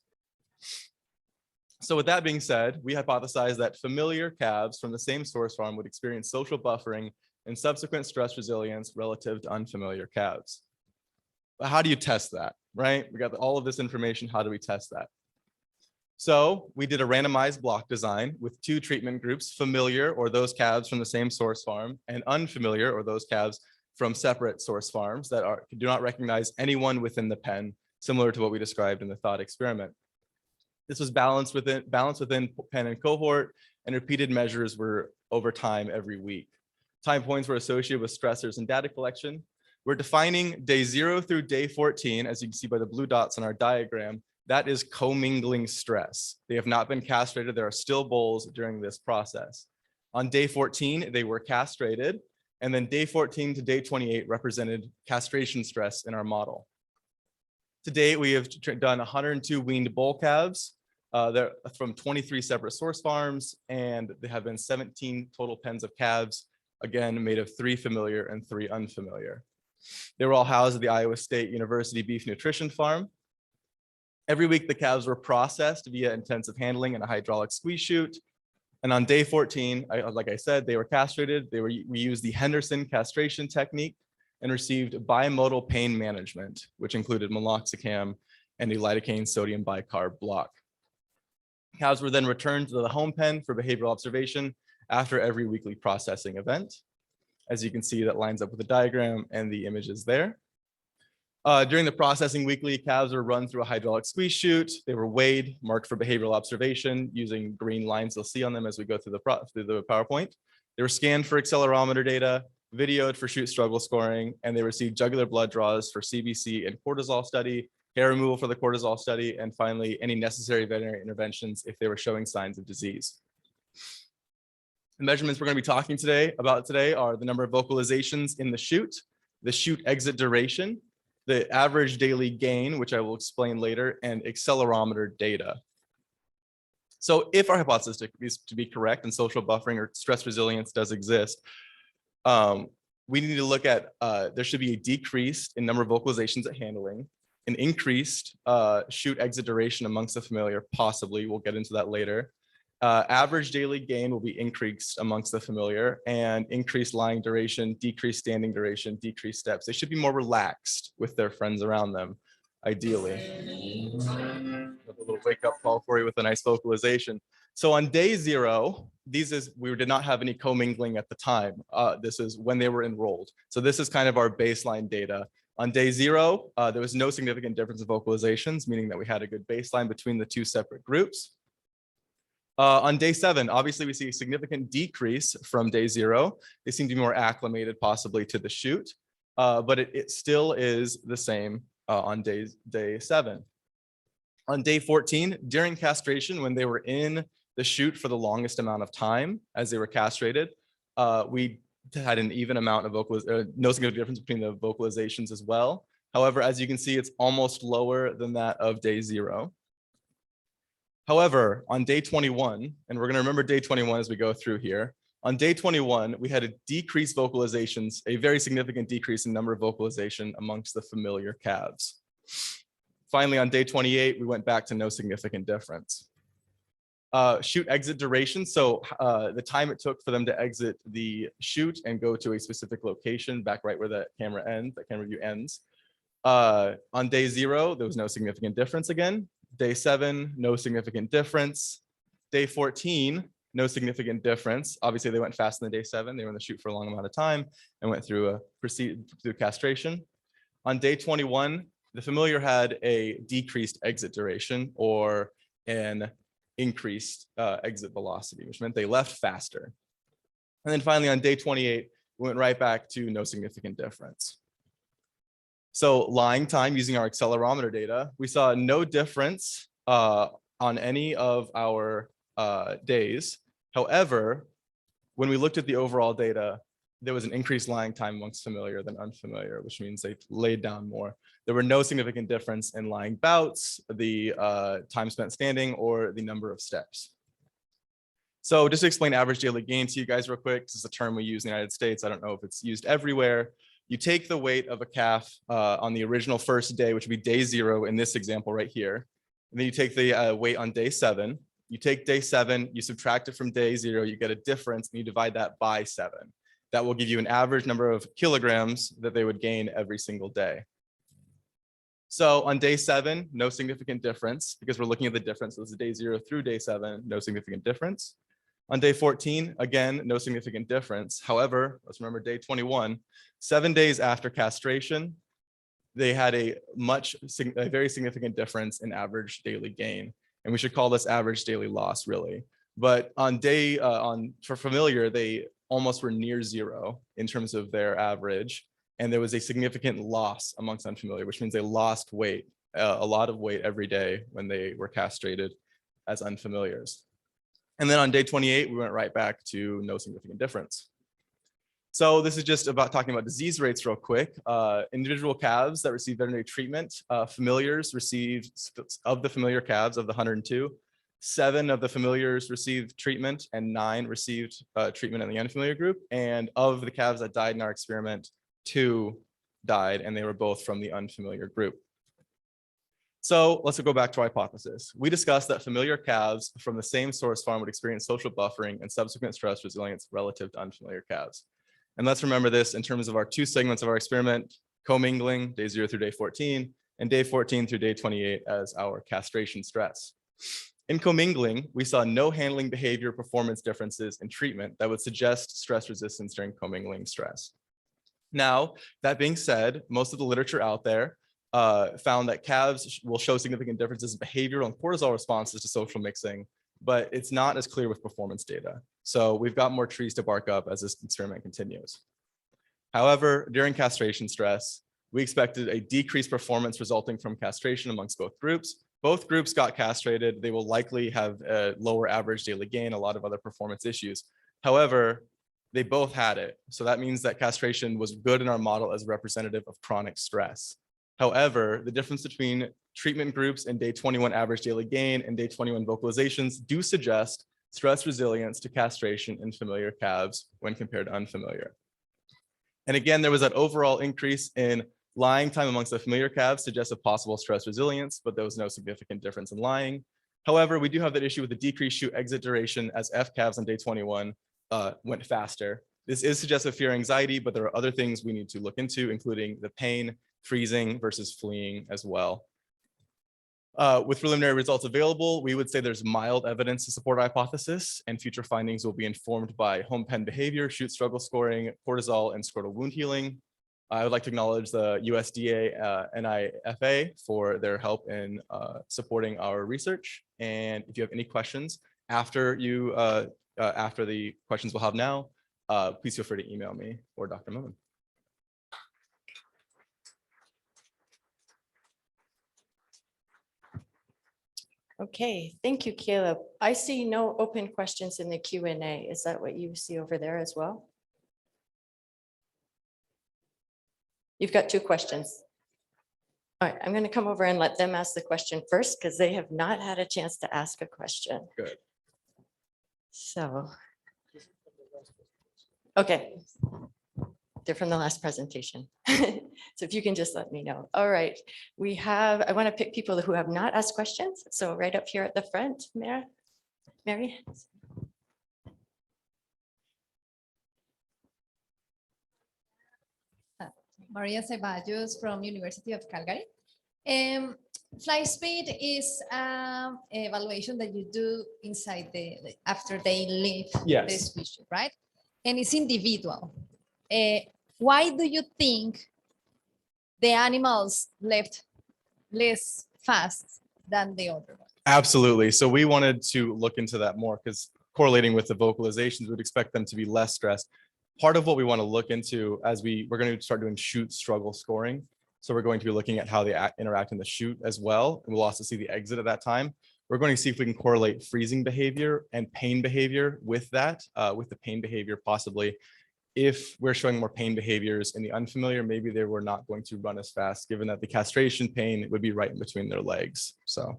So with that being said, we hypothesized that familiar calves from the same source farm would experience social buffering and subsequent stress resilience relative to unfamiliar calves. But how do you test that, right? We got all of this information. How do we test that? So we did a randomized block design with 2 treatment groups, familiar, or those calves from the same source farm, and unfamiliar, or those calves from separate source farms that do not recognize anyone within the pen, similar to what we described in the thought experiment. This was balanced within pen and cohort, and repeated measures were over time every week. Time points were associated with stressors and data collection. We're defining day 0 through day 14, as you can see by the blue dots on our diagram. That is commingling stress. They have not been castrated. There are still bulls during this process. On day 14, they were castrated, and then day 14 to day 28 represented castration stress in our model. To date, we have done 102 weaned bull calves, They're from 23 separate source farms, and there have been 17 total pens of calves, again, made of 3 familiar and 3 unfamiliar. They were all housed at the Iowa State University Beef Nutrition Farm. Every week, the calves were processed via intensive handling in a hydraulic squeeze chute. And on day 14, like I said, they were castrated. We used the Henderson castration technique and received bimodal pain management, which included meloxicam and a lidocaine sodium bicarb block. Cows were then returned to the home pen for behavioral observation after every weekly processing event. As you can see, that lines up with the diagram and the images there. During the processing weekly, calves were run through a hydraulic squeeze chute. They were weighed, marked for behavioral observation using green lines you'll see on them as we go through the PowerPoint. They were scanned for accelerometer data, videoed for chute struggle scoring, and they received jugular blood draws for CBC and cortisol study, hair removal for the cortisol study, and finally, any necessary veterinary interventions if they were showing signs of disease. The measurements we're going to be talking about today are the number of vocalizations in the chute exit duration, the average daily gain, which I will explain later, and accelerometer data. So if our hypothesis is to be correct and social buffering or stress resilience does exist, we need to look at, there should be a decrease in number of vocalizations at handling, an increased chute exit duration amongst the familiar, possibly, we'll get into that later. Average daily gain will be increased amongst the familiar, and increased lying duration, decreased standing duration, decreased steps. They should be more relaxed with their friends around them, ideally. A little wake up call for you with a nice vocalization. So on day 0, we did not have any commingling at the time. This is when they were enrolled. So this is kind of our baseline data. On day 0, there was no significant difference in vocalizations, meaning that we had a good baseline between the 2 separate groups. On day 7, obviously we see a significant decrease from day 0. They seem to be more acclimated possibly to the chute, but it still is the same on day 7. On day 14, during castration, when they were in the chute for the longest amount of time as they were castrated, we had an even amount of no significant difference between the vocalizations as well. However, as you can see, it's almost lower than that of day 0. However, on day 21, and we're going to remember day 21 as we go through here, on day 21, we had a decreased vocalizations, a very significant decrease in number of vocalization amongst the familiar calves. Finally, on day 28, we went back to no significant difference. Chute exit duration, so the time it took for them to exit the chute and go to a specific location, back right where that camera view ends. On day 0, there was no significant difference again. Day 7, no significant difference. Day 14, no significant difference. Obviously, they went faster than day 7. They were in the chute for a long amount of time and went through castration. On day 21, the familiar had a decreased exit duration or an increased exit velocity, which meant they left faster. And then finally, on day 28, we went right back to no significant difference. So lying time using our accelerometer data, we saw no difference on any of our days. However, when we looked at the overall data, there was an increased lying time amongst familiar than unfamiliar, which means they laid down more. There were no significant difference in lying bouts, the time spent standing, or the number of steps. So just to explain average daily gain to you guys real quick, this is a term we use in the United States. I don't know if it's used everywhere. You take the weight of a calf on the original first day, which would be day 0 in this example right here. And then you take the weight on day 7. You take day 7, you subtract it from day 0, you get a difference, and you divide that by 7. That will give you an average number of kilograms that they would gain every single day. So on day 7, no significant difference because we're looking at the difference. So this is day 0 through day 7, no significant difference. On day 14, again, no significant difference. However, let's remember day 21, 7 days after castration, they had a very significant difference in average daily gain. And we should call this average daily loss, really. But for familiar, they almost were near 0 in terms of their average. And there was a significant loss amongst unfamiliar, which means they lost weight, a lot of weight every day when they were castrated as unfamiliars. And then on day 28, we went right back to no significant difference. So this is just about talking about disease rates real quick. Individual calves that receive veterinary treatment, familiars received, of the familiar calves of the 102, 7 of the familiars received treatment and 9 received treatment in the unfamiliar group. And of the calves that died in our experiment, 2 died, and they were both from the unfamiliar group. So let's go back to our hypothesis. We discussed that familiar calves from the same source farm would experience social buffering and subsequent stress resilience relative to unfamiliar calves. And let's remember this in terms of our 2 segments of our experiment, commingling day 0 through day 14, and day 14 through day 28 as our castration stress. In commingling, we saw no handling behavior performance differences in treatment that would suggest stress resistance during commingling stress. Now, that being said, most of the literature out there found that calves will show significant differences in behavioral and cortisol responses to social mixing, but it's not as clear with performance data. So we've got more trees to bark up as this experiment continues. However, during castration stress, we expected a decreased performance resulting from castration amongst both groups. Both groups got castrated. They will likely have a lower average daily gain, a lot of other performance issues. However, they both had it. So that means that castration was good in our model as representative of chronic stress. However, the difference between treatment groups and day 21 average daily gain and day 21 vocalizations do suggest stress resilience to castration in familiar calves when compared to unfamiliar. And again, there was that overall increase in lying time amongst the familiar calves suggests a possible stress resilience, but there was no significant difference in lying. However, we do have that issue with the decreased shoot exit duration as F calves on day 21 went faster. This is suggestive of fear anxiety, but there are other things we need to look into, including the pain, freezing versus fleeing as well. With preliminary results available, we would say there's mild evidence to support our hypothesis, and future findings will be informed by home pen behavior, shoot struggle scoring, cortisol, and scrotal wound healing. I would like to acknowledge the USDA NIFA for their help in supporting our research. And if you have any questions after the questions we'll have now, please feel free to email me or Dr. Moen. Okay, thank you, Caleb. I see no open questions in the Q&A. Is that what you see over there as well? You've got 2 questions. All right, I'm going to come over and let them ask the question first because they have not had a chance to ask a question. Good. So, okay. They're from the last presentation. So if you can just let me know. All right, I want to pick people who have not asked questions. So right up here at the front, Mary. Maria Ceballos from University of Calgary. Flight speed is evaluation that you do inside after they leave the species, right? And it's individual. Why do you think the animals left less fast than the other one? Absolutely. So we wanted to look into that more because correlating with the vocalizations, we'd expect them to be less stressed. Part of what we want to look into as we're going to start doing shoot struggle scoring. So we're going to be looking at how they interact in the shoot as well. And we'll also see the exit at that time. We're going to see if we can correlate freezing behavior and pain behavior with that, with the pain behavior possibly. If we're showing more pain behaviors in the unfamiliar, maybe they were not going to run as fast, given that the castration pain would be right in between their legs. So.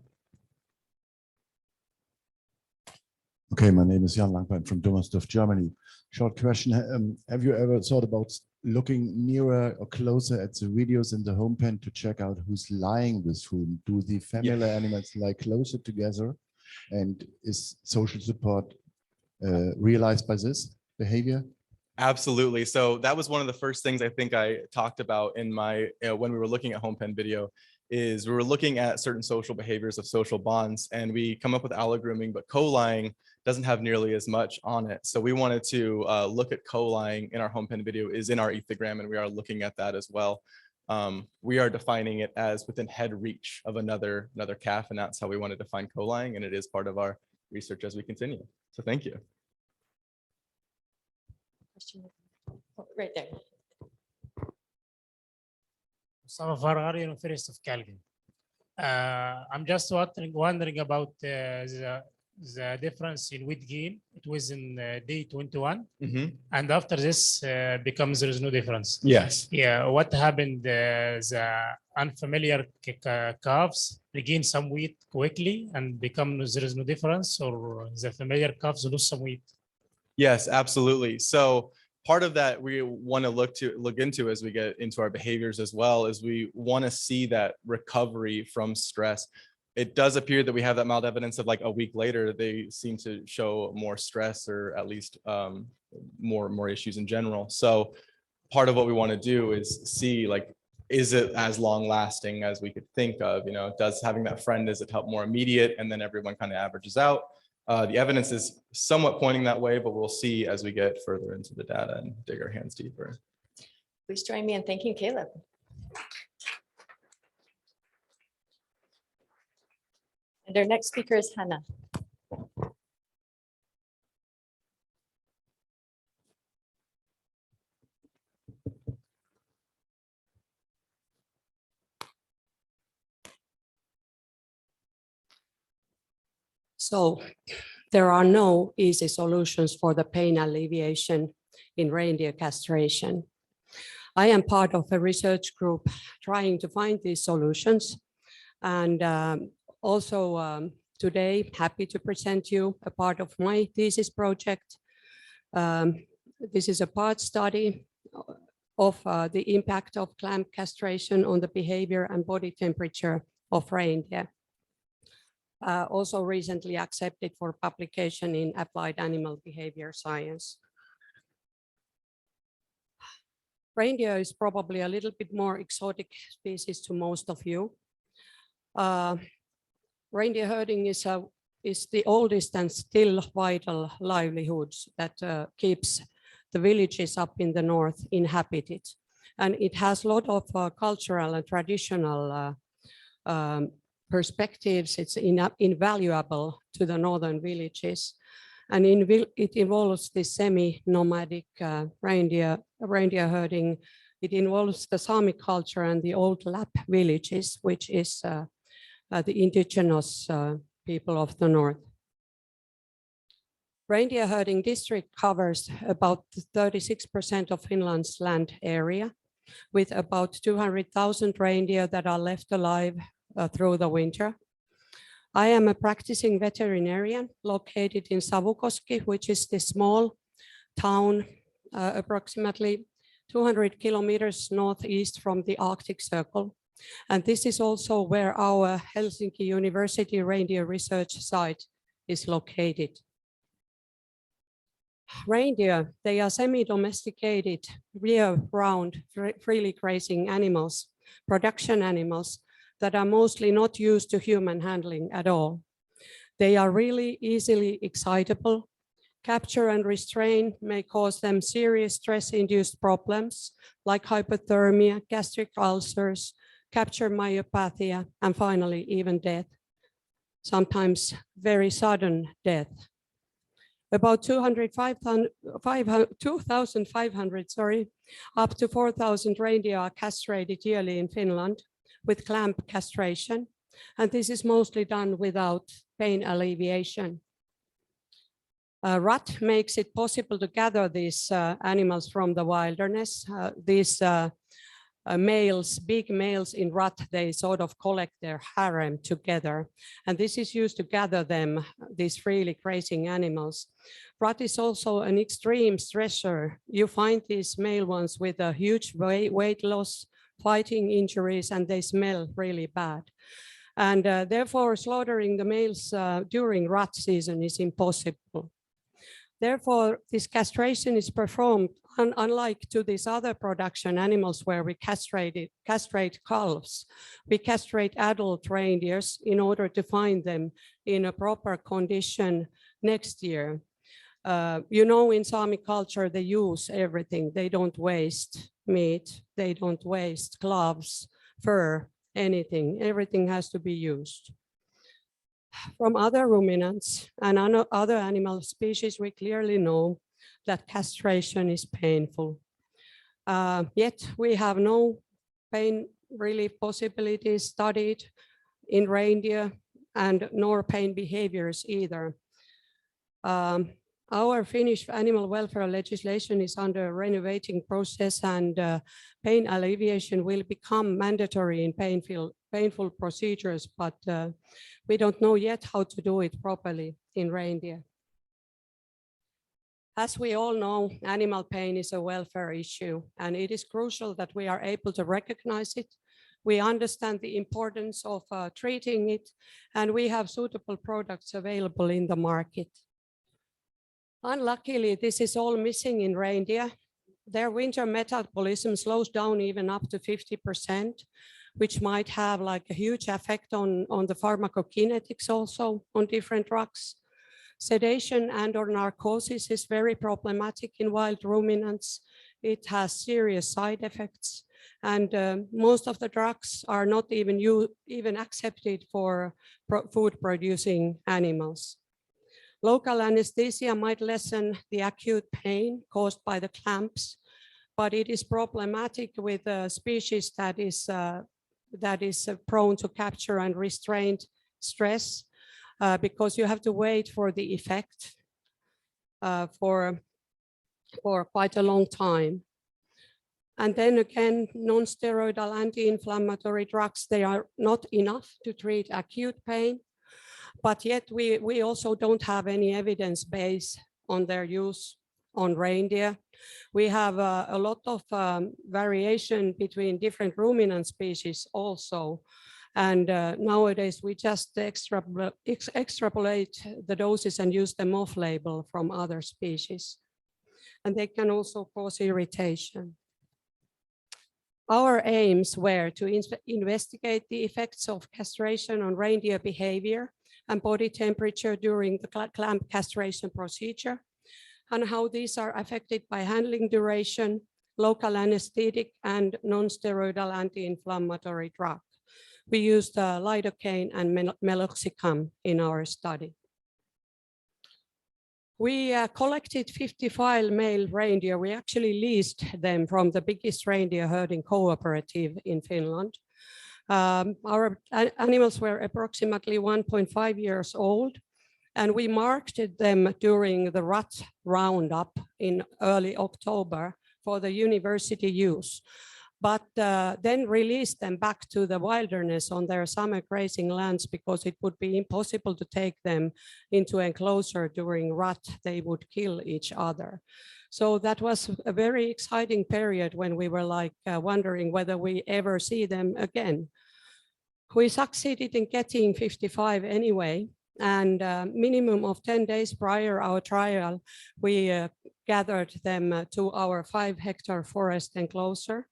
Okay, my name is Jan Langbein from Dommersdorf, Germany. Short question, have you ever thought about looking nearer or closer at the videos in the home pen to check out who's lying with whom? Do the familiar animals lie closer together? And is social support realized by this behavior? Absolutely. So that was one of the first things I think I talked about in my, when we were looking at home pen video, is we were looking at certain social behaviors of social bonds, and we come up with allogrooming, but co-lying doesn't have nearly as much on it. So we wanted to look at co-lying in our home pen video is in our ethogram, and we are looking at that as well. We are defining it as within head reach of another calf, and that's how we want to define co-lying, and it is part of our research as we continue. So thank you. Right there. Mustafa Farghar, University of Calgary. I'm just wondering about the the difference in weight gain. It was in day 21. Mhm. And after this becomes there is no difference. Yes. Yeah, what happened? The unfamiliar calves regain some weight quickly and become there is no difference, or the familiar calves lose some weight. Yes, absolutely. So part of that we want to look into as we get into our behaviors as well is we want to see that recovery from stress. It does appear that we have that mild evidence of like a week later, they seem to show more stress or at least more issues in general. So part of what we want to do is see like, is it as long lasting as we could think of? You know, does having that friend, does it help more immediate? And then everyone kind of averages out. The evidence is somewhat pointing that way, but we'll see as we get further into the data and dig our hands deeper. Please join me in thanking Caleb. And our next speaker is Hannah. So there are no easy solutions for the pain alleviation in reindeer castration. I am part of a research group trying to find these solutions. And also today, happy to present you a part of my thesis project. This is a part study of the impact of clamp castration on the behavior and body temperature of reindeer. Also recently accepted for publication in Applied Animal Behavior Science. Reindeer is probably a little bit more exotic species to most of you. Reindeer herding is the oldest and still vital livelihoods that keeps the villages up in the north inhabited. And it has a lot of cultural and traditional perspectives. It's invaluable to the northern villages. And it involves the semi-nomadic reindeer herding. It involves the Sami culture and the old Lap villages, which is the indigenous people of the north. Reindeer herding district covers about 36% of Finland's land area, with about 200,000 reindeer that are left alive through the winter. I am a practicing veterinarian located in Savukoski, which is the small town approximately 200 kilometers northeast from the Arctic Circle. And this is also where our Helsinki University Reindeer Research Site is located. Reindeer, they are semi-domesticated, year-round, freely grazing animals, production animals that are mostly not used to human handling at all. They are really easily excitable. Capture and restrain may cause them serious stress-induced problems like hypothermia, gastric ulcers, capture myopathy, and finally even death, sometimes very sudden death. About 2,500, up to 4,000 reindeer are castrated yearly in Finland with clamp castration, and this is mostly done without pain alleviation. Rut makes it possible to gather these animals from the wilderness. These males, big males in rut, they sort of collect their harem together. And this is used to gather them, these freely grazing animals. Rut is also an extreme stressor. You find these male ones with a huge weight loss, fighting injuries, and they smell really bad. And therefore slaughtering the males during rut season is impossible. Therefore, this castration is performed unlike to these other production animals where we castrate calves. We castrate adult reindeers in order to find them in a proper condition next year. You know, in Sami culture, they use everything. They don't waste meat. They don't waste gloves, fur, anything. Everything has to be used. From other ruminants and other animal species, we clearly know that castration is painful. Yet we have no pain relief possibilities studied in reindeer and nor pain behaviors either. Our Finnish animal welfare legislation is under renovating process, and pain alleviation will become mandatory in painful procedures, but we don't know yet how to do it properly in reindeer. As we all know, animal pain is a welfare issue, and it is crucial that we are able to recognize it. We understand the importance of treating it, and we have suitable products available in the market. Unluckily, this is all missing in reindeer. Their winter metabolism slows down even up to 50%, which might have like a huge effect on the pharmacokinetics also on different drugs. Sedation and/or narcosis is very problematic in wild ruminants. It has serious side effects, and most of the drugs are not even accepted for food-producing animals. Local anesthesia might lessen the acute pain caused by the clamps, but it is problematic with a species that is prone to capture and restrained stress, because you have to wait for the effect for quite a long time. And then again, non-steroidal anti-inflammatory drugs, they are not enough to treat acute pain, but yet we also don't have any evidence base on their use on reindeer. We have a lot of variation between different ruminant species also. And nowadays we just extrapolate the doses and use them off-label from other species. And they can also cause irritation. Our aims were to investigate the effects of castration on reindeer behavior and body temperature during the clamp castration procedure, and how these are affected by handling duration, local anesthetic, and non-steroidal anti-inflammatory drug. We used lidocaine and meloxicam in our study. We collected 55 male reindeer. We actually leased them from the biggest reindeer herding cooperative in Finland. Our animals were approximately 1.5 years old, and we marketed them during the rut roundup in early October for the university use, but then released them back to the wilderness on their summer grazing lands because it would be impossible to take them into enclosure during rut. They would kill each other. So that was a very exciting period when we were like wondering whether we ever see them again. We succeeded in getting 55 anyway, and minimum of 10 days prior our trial, we gathered them to our 5-hectare forest enclosure.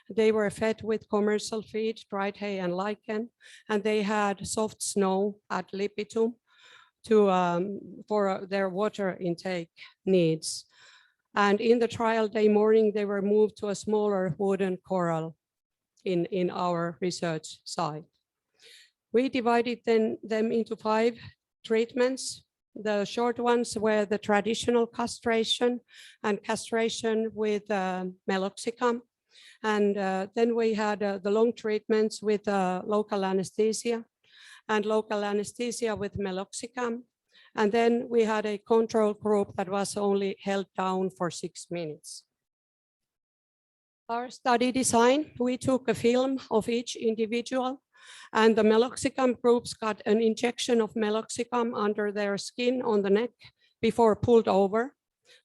They were fed with commercial feed, dried hay and lichen, and they had soft snow ad libitum for their water intake needs. And in the trial day morning, they were moved to a smaller wooden corral in our research site. We divided them into 5 treatments. The short ones were the traditional castration and castration with meloxicam. And then we had the long treatments with local anesthesia and local anesthesia with meloxicam. And then we had a control group that was only held down for 6 minutes. Our study design, we took a film of each individual, and the meloxicam groups got an injection of meloxicam under their skin on the neck before pulled over.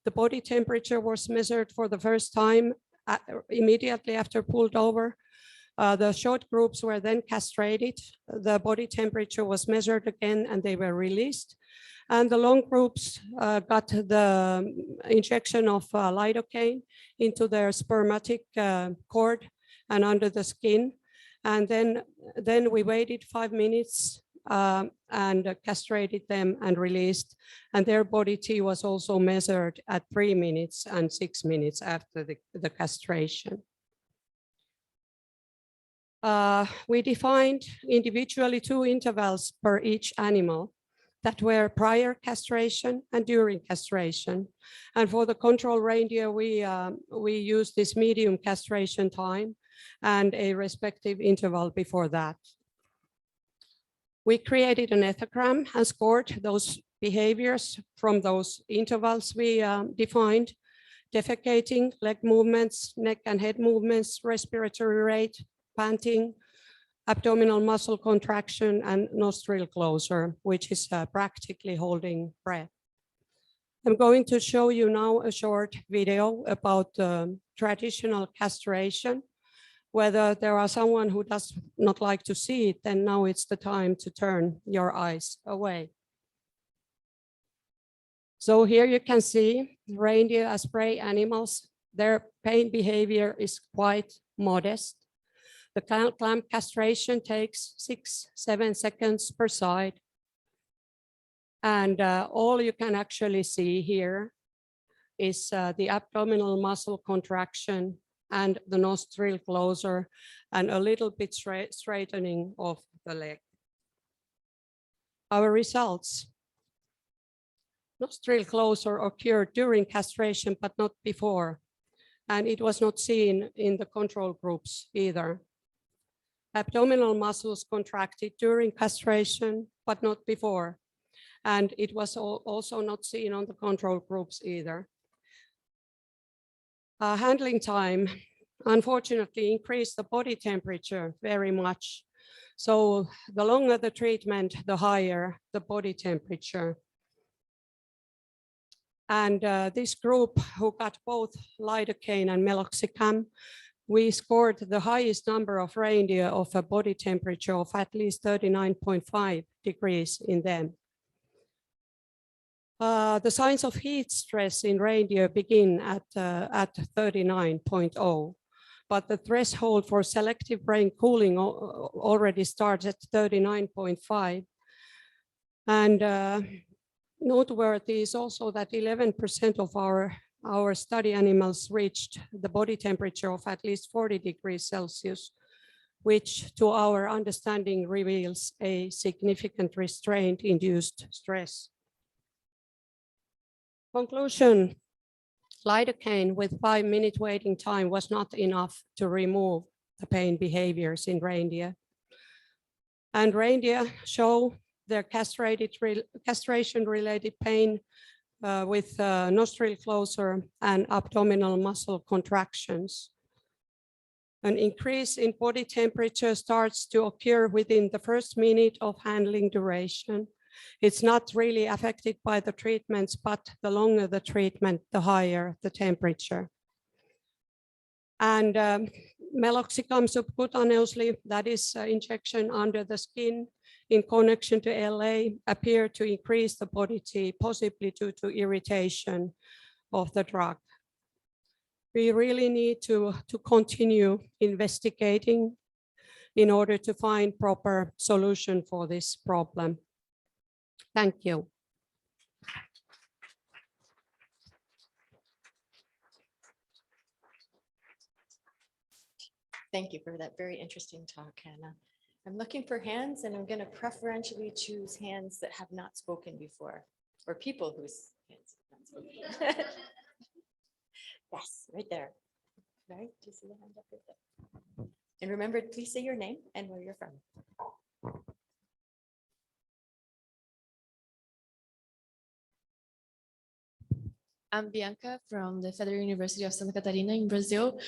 The body temperature was measured for the first time immediately after pulled over. The short groups were then castrated. The body temperature was measured again and they were released. And the long groups got the injection of lidocaine into their spermatic cord and under the skin. And then we waited 5 minutes and castrated them and released. And their body T was also measured at 3 minutes and 6 minutes after the castration. We defined individually 2 intervals per each animal that were prior castration and during castration. And for the control reindeer, we used this medium castration time and a respective interval before that. We created an ethogram and scored those behaviors from those intervals we defined: defecating, leg movements, neck and head movements, respiratory rate, panting, abdominal muscle contraction, and nostril closure, which is practically holding breath. I'm going to show you now a short video about traditional castration. Whether there are someone who does not like to see it, then now it's the time to turn your eyes away. So here you can see reindeer as prey animals. Their pain behavior is quite modest. The clamp castration takes 6-7 seconds per side. And all you can actually see here is the abdominal muscle contraction and the nostril closure and a little bit straightening of the leg. Our results. Nostril closure occurred during castration, but not before. And it was not seen in the control groups either. Abdominal muscles contracted during castration, but not before. And it was also not seen on the control groups either. Handling time, unfortunately, increased the body temperature very much. So the longer the treatment, the higher the body temperature. And this group who got both lidocaine and meloxicam, we scored the highest number of reindeer of a body temperature of at least 39.5 degrees in them. The signs of heat stress in reindeer begin at 39.0, but the threshold for selective brain cooling already starts at 39.5. And noteworthy is also that 11% of our study animals reached the body temperature of at least 40 degrees Celsius, which to our understanding reveals a significant restraint-induced stress. Conclusion, lidocaine with 5-minute waiting time was not enough to remove the pain behaviors in reindeer. And reindeer show their castration-related pain with nostril closure and abdominal muscle contractions. An increase in body temperature starts to occur within the first minute of handling duration. It's not really affected by the treatments, but the longer the treatment, the higher the temperature. And meloxicam subcutaneously, that is injection under the skin in connection to LA, appear to increase the body T, possibly due to irritation of the drug. We really need to continue investigating in order to find proper solution for this problem. Thank you. Thank you for that very interesting talk, Hannah. I'm looking for hands, and I'm going to preferentially choose hands that have not spoken before, or people whose hands have not spoken. Yes, right there. Right? Do you see the hand up right there? And remember, please say your name and where you're from. I'm Bianca from the Federal University of Santa Catarina in Brazil.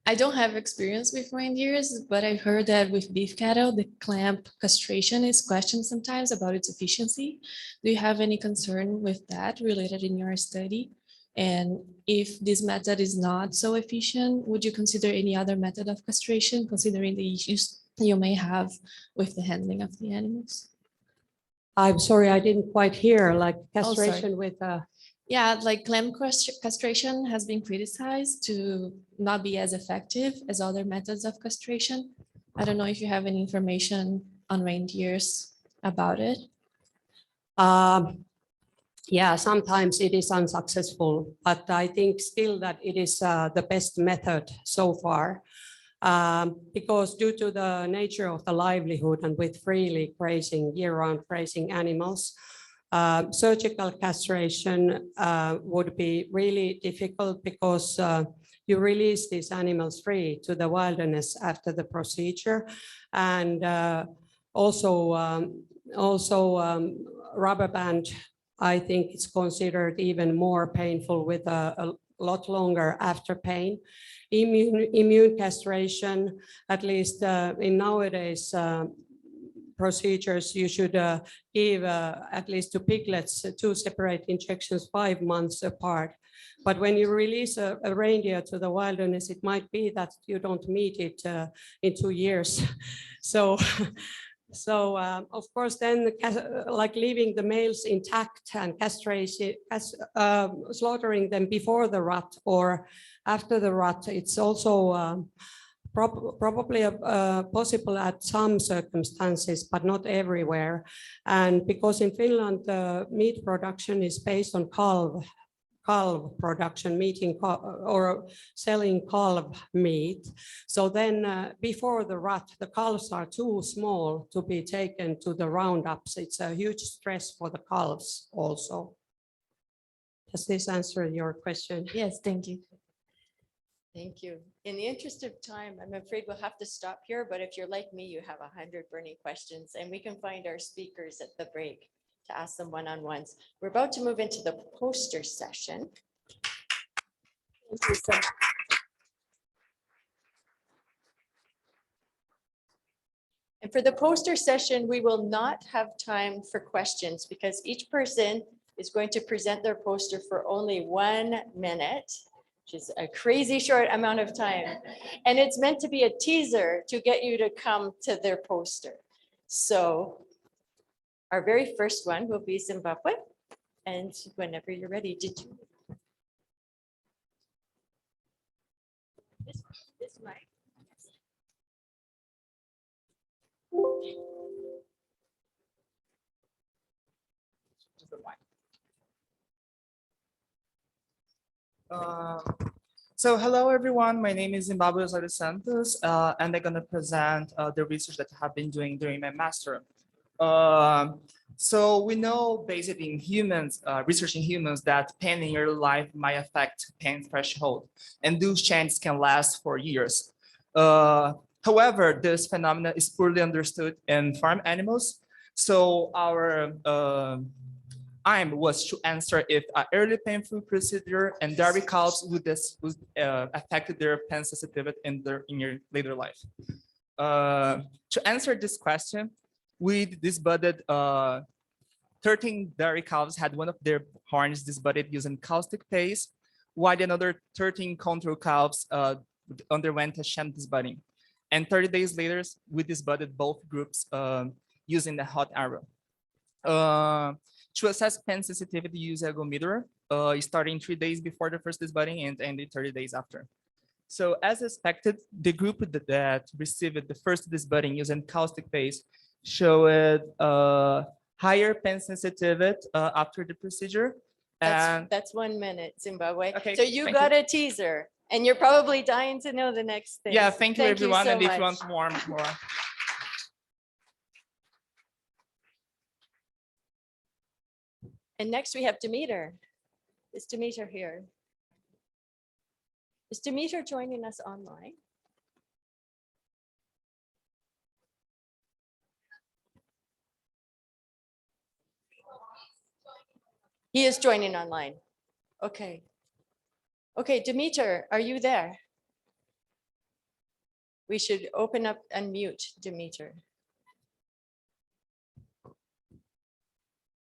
I don't have experience with reindeers, but I've heard that with beef cattle, the clamp castration is questioned sometimes about its efficiency. Do you have any concern with that related in your study? And if this method is not so efficient, would you consider any other method of castration, considering the issues you may have with the handling of the animals? I'm sorry, I didn't quite hear, like sorry. castration with Yeah, like clamp castration has been criticized to not be as effective as other methods of castration. I don't know if you have any information on reindeers about it. Yeah, sometimes it is unsuccessful, but I think still that it is the best method so far. Because due to the nature of the livelihood and with freely grazing, year-round grazing animals, surgical castration would be really difficult because you release these animals free to the wilderness after the procedure. And also rubber band I think it's considered even more painful with a lot longer after pain. Immune castration, at least in nowadays procedures, you should give at least to piglets 2 separate injections 5 months apart. But when you release a reindeer to the wilderness, it might be that you don't meet it in 2 years. So, of course, then like leaving the males intact and slaughtering them before the rut or after the rut, it's also probably possible at some circumstances, but not everywhere. And because in Finland, the meat production is based on calf production, or selling calf meat. So then before the rut, the calves are too small to be taken to the roundups. It's a huge stress for the calves also. Does this answer your question? Yes, thank you. Thank you. In the interest of time, I'm afraid we'll have to stop here, but if you're like me, you have 100 burning questions and we can find our speakers at the break to ask them one-on-ones. We're about to move into the poster session. Thank you so much. And for the poster session, we will not have time for questions because each person is going to present their poster for only 1 minute, which is a crazy short amount of time. And it's meant to be a teaser to get you to come to their poster. So our very first one will be Zimbabwe. And whenever you're ready, did you? This mic. So hello everyone, my name is Zimbabwe Osório Santos, and I'm gonna present the research that I have been doing during my master. So we know based in humans, research in humans, that pain in your life might affect pain threshold, and those changes can last for years. However, this phenomenon is poorly understood in farm animals. So our aim was to answer if an early painful procedure and dairy cows would affect their pain sensitivity in your later life. To answer this question, we disbudded 13 dairy cows had one of their horns disbudded using caustic paste, while another 13 control cows underwent a sham disbudding. And 30 days later, we disbudded both groups using the hot arrow. To assess pain sensitivity, use a ergometer, starting 3 days before the first disbudding and ending 30 days after. So as expected, the group that received the first disbudding using caustic paste showed higher pain sensitivity after the procedure. That's 1 minute, Zimbabwe. Okay, so you got a teaser and you're probably dying to know the next thing. Yeah, thank you everyone. So and if much. you want more. And next we have Demeter. Is Demeter here? Is Demeter joining us online? He is joining online. Okay. Okay, Demeter, are you there? We should open up and mute Demeter.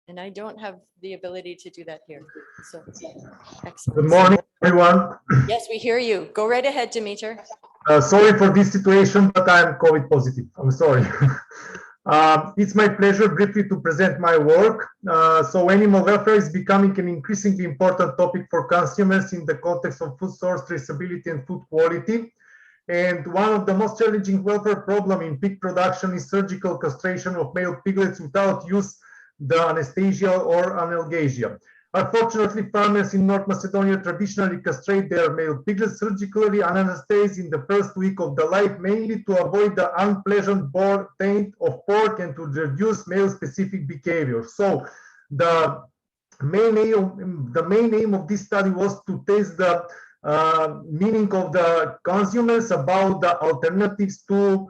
And I don't have the ability to do that here. So, excellent. Good morning, everyone. Yes, we hear you. Go right ahead, Demeter. Sorry for this situation, but I'm COVID positive. I'm sorry. It's my pleasure briefly to present my work. So animal welfare is becoming an increasingly important topic for consumers in the context of food source traceability and food quality. And one of the most challenging welfare problems in pig production is surgical castration of male piglets without use the anesthesia or analgesia. Unfortunately, farmers in North Macedonia traditionally castrate their male piglets surgically unanesthetized in the first week of the life, mainly to avoid the unpleasant taint of pork and to reduce male-specific behavior. So the main aim of this study was to test the meaning of the consumers about the alternatives to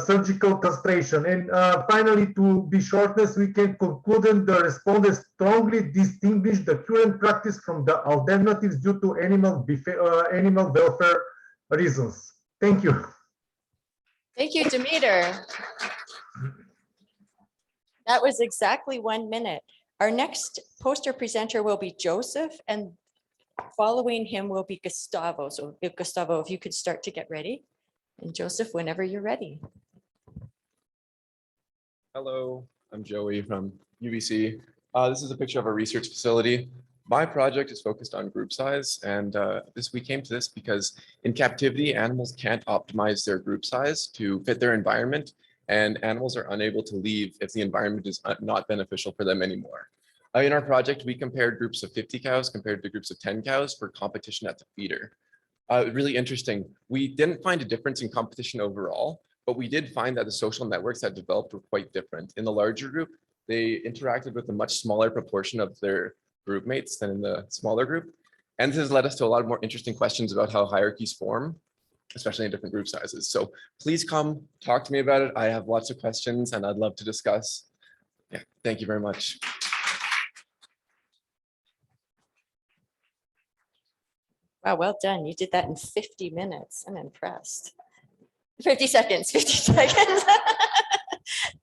surgical castration. And finally, to be shortness, we can conclude the respondents strongly distinguish the current practice from the alternatives due to animal welfare reasons. Thank you. Thank you, Demeter. That was exactly 1 minute. Our next poster presenter will be Joseph, and following him will be Gustavo. So Gustavo, if you could start to get ready. And Joseph, whenever you're ready. Hello, I'm Joey from UBC. This is a picture of a research facility. My project is focused on group size, and we came to this because in captivity, animals can't optimize their group size to fit their environment, and animals are unable to leave if the environment is not beneficial for them anymore. In our project, we compared groups of 50 cows compared to groups of 10 cows for competition at the feeder. Really interesting. We didn't find a difference in competition overall, but we did find that the social networks that developed were quite different. In the larger group, they interacted with a much smaller proportion of their group mates than in the smaller group. And this has led us to a lot of more interesting questions about how hierarchies form, especially in different group sizes. So please come talk to me about it. I have lots of questions and I'd love to discuss. Yeah, thank you very much. Wow, well done. You did that in 50 minutes. I'm impressed. 50 seconds, 50 seconds.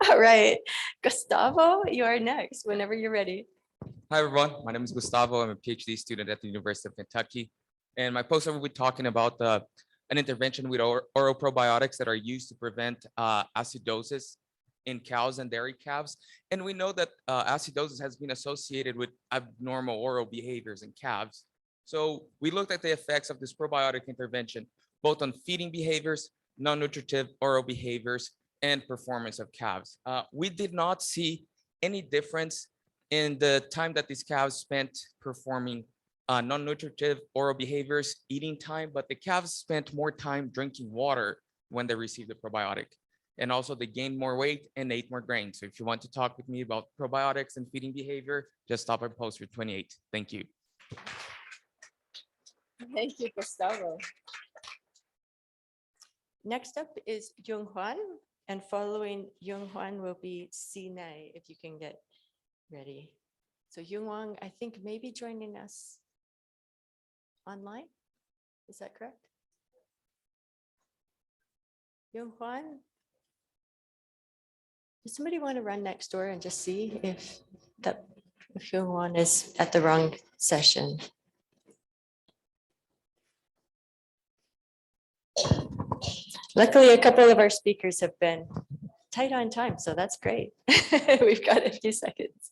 All right, Gustavo, you are next whenever you're ready. Hi, everyone. My name is Gustavo. I'm a PhD student at the University of Kentucky. And my poster will be talking about an intervention with oral probiotics that are used to prevent acidosis in cows and dairy calves. And we know that acidosis has been associated with abnormal oral behaviors in calves. So we looked at the effects of this probiotic intervention, both on feeding behaviors, non-nutritive oral behaviors, and performance of calves. We did not see any difference in the time that these calves spent performing non-nutritive oral behaviors, eating time, but the calves spent more time drinking water when they received the probiotic. And also they gained more weight and ate more grain. So if you want to talk with me about probiotics and feeding behavior, just stop at poster 28. Thank you. Thank you, Gustavo. Next up is Yung Hwan, and following Yung Hwan will be Sinai, if you can get ready. So Yung Hwan, I think maybe joining us online. Is that correct? Yung Hwan? Does somebody want to run next door and just see if Yung Hwan is at the wrong session? Luckily, a couple of our speakers have been tight on time, so that's great. We've got a few seconds.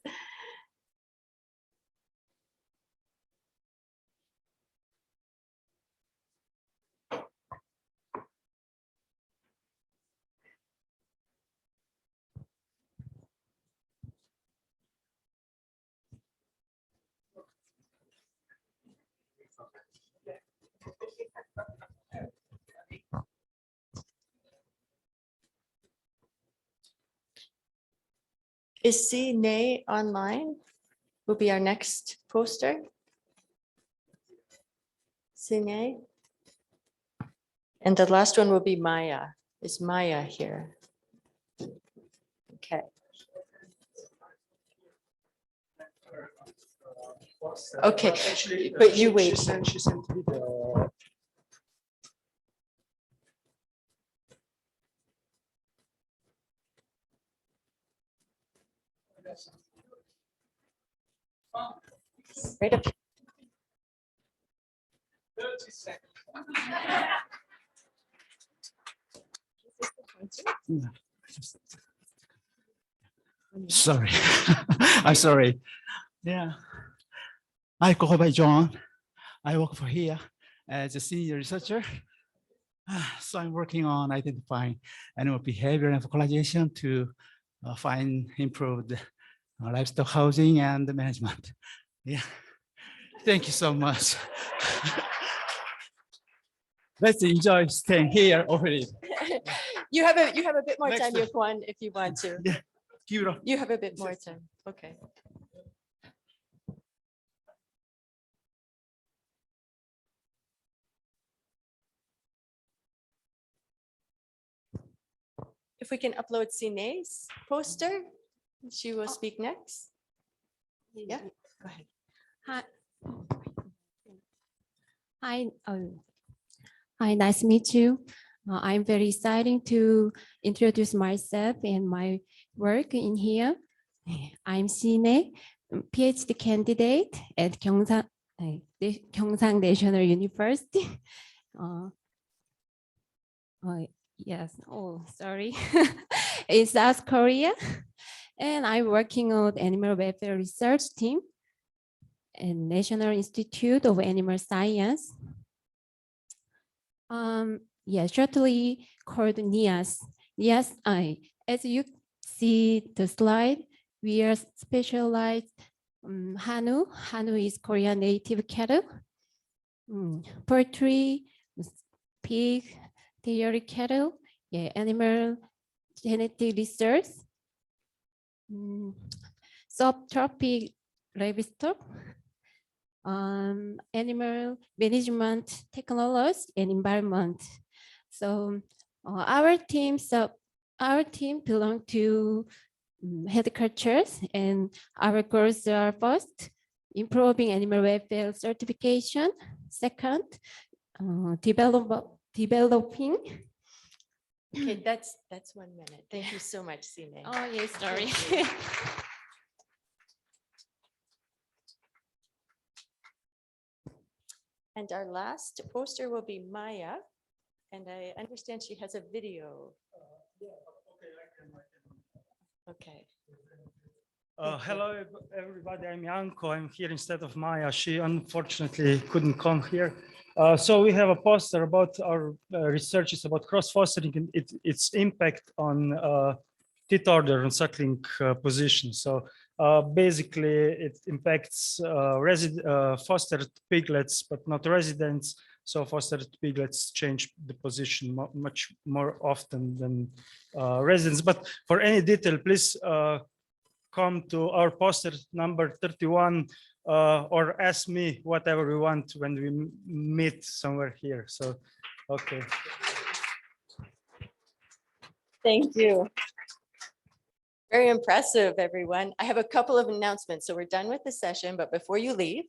Is Nay online? Will be our next poster. Nay. And the last one will be Maya. Is Maya here? Okay. Okay, but you wait. She sent me the Right up. 30 seconds. Sorry, I'm sorry. Yeah. Hi, Kokobai John. I work for here as a senior researcher. So I'm working on identifying animal behavior and vocalization to find improved livestock housing and management. Yeah. Thank you so much. Let's enjoy staying here already. You have a bit more Next time, time. Yung Hwan, if you want to. Yeah. You have a bit more time. Okay. if we can upload Sine's poster, she will speak next. Yeah, go ahead. Hi. Hi. Hi, nice to meet you. I'm very excited to introduce myself and my work in here. I'm Sine, PhD candidate at Gyeongsang National University. Yes, oh, sorry. In South Korea. And I'm working on animal welfare research team and National Institute of Animal Science. Shortly called NIAS. NIAS, as you see the slide, we are specialized Hanu. Hanu is Korean native cattle, poultry, pig, dairy cattle, animal genetic research, subtropic livestock, animal management technology and environment. So our team belong to headquarters, and our goals are first, improving animal welfare certification. Second, developing. Okay, that's 1 minute. Thank you so much, Sine. Oh, yes, sorry. Thank you. And our last poster will be Maya. And I understand she has a video. Okay. Hello, everybody. I'm Janko. I'm here instead of Maya. She unfortunately couldn't come here. So we have a poster about our research. It's about cross-fostering and its impact on teeth order and suckling position. So basically, it impacts fostered piglets, but not residents. So fostered piglets change the position much more often than residents. But for any detail, please come to our poster number 31 or ask me whatever we want when we meet somewhere here. So, okay. Thank you. Very impressive, everyone. I have a couple of announcements. So we're done with the session, but before you leave,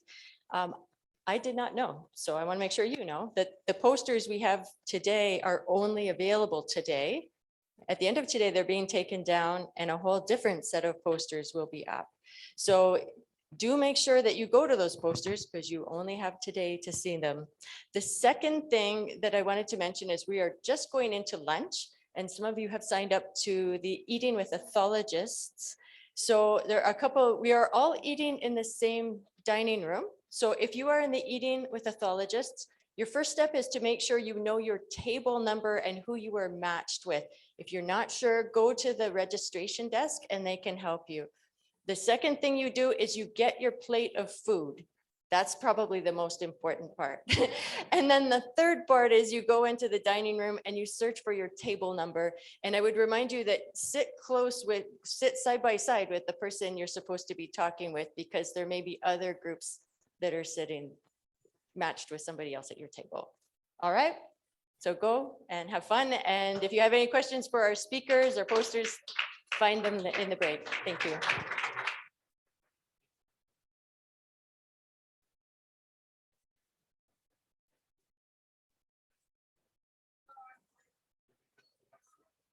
I did not know. So I want to make sure you know that the posters we have today are only available today. At the end of today, they're being taken down and a whole different set of posters will be up. So do make sure that you go to those posters because you only have today to see them. The second thing that I wanted to mention is we are just going into lunch, and some of you have signed up to the Eating with Ethologists. So there are a couple, we are all eating in the same dining room. So if you are in the Eating with Ethologists, your first step is to make sure you know your table number and who you were matched with. If you're not sure, go to the registration desk and they can help you. The second thing you do is you get your plate of food. That's probably the most important part. And then the third part is you go into the dining room and you search for your table number. And I would remind you that sit side by side with the person you're supposed to be talking with, because there may be other groups that are sitting matched with somebody else at your table. All right, so go and have fun. And if you have any questions for our speakers or posters, find them in the break. Thank you.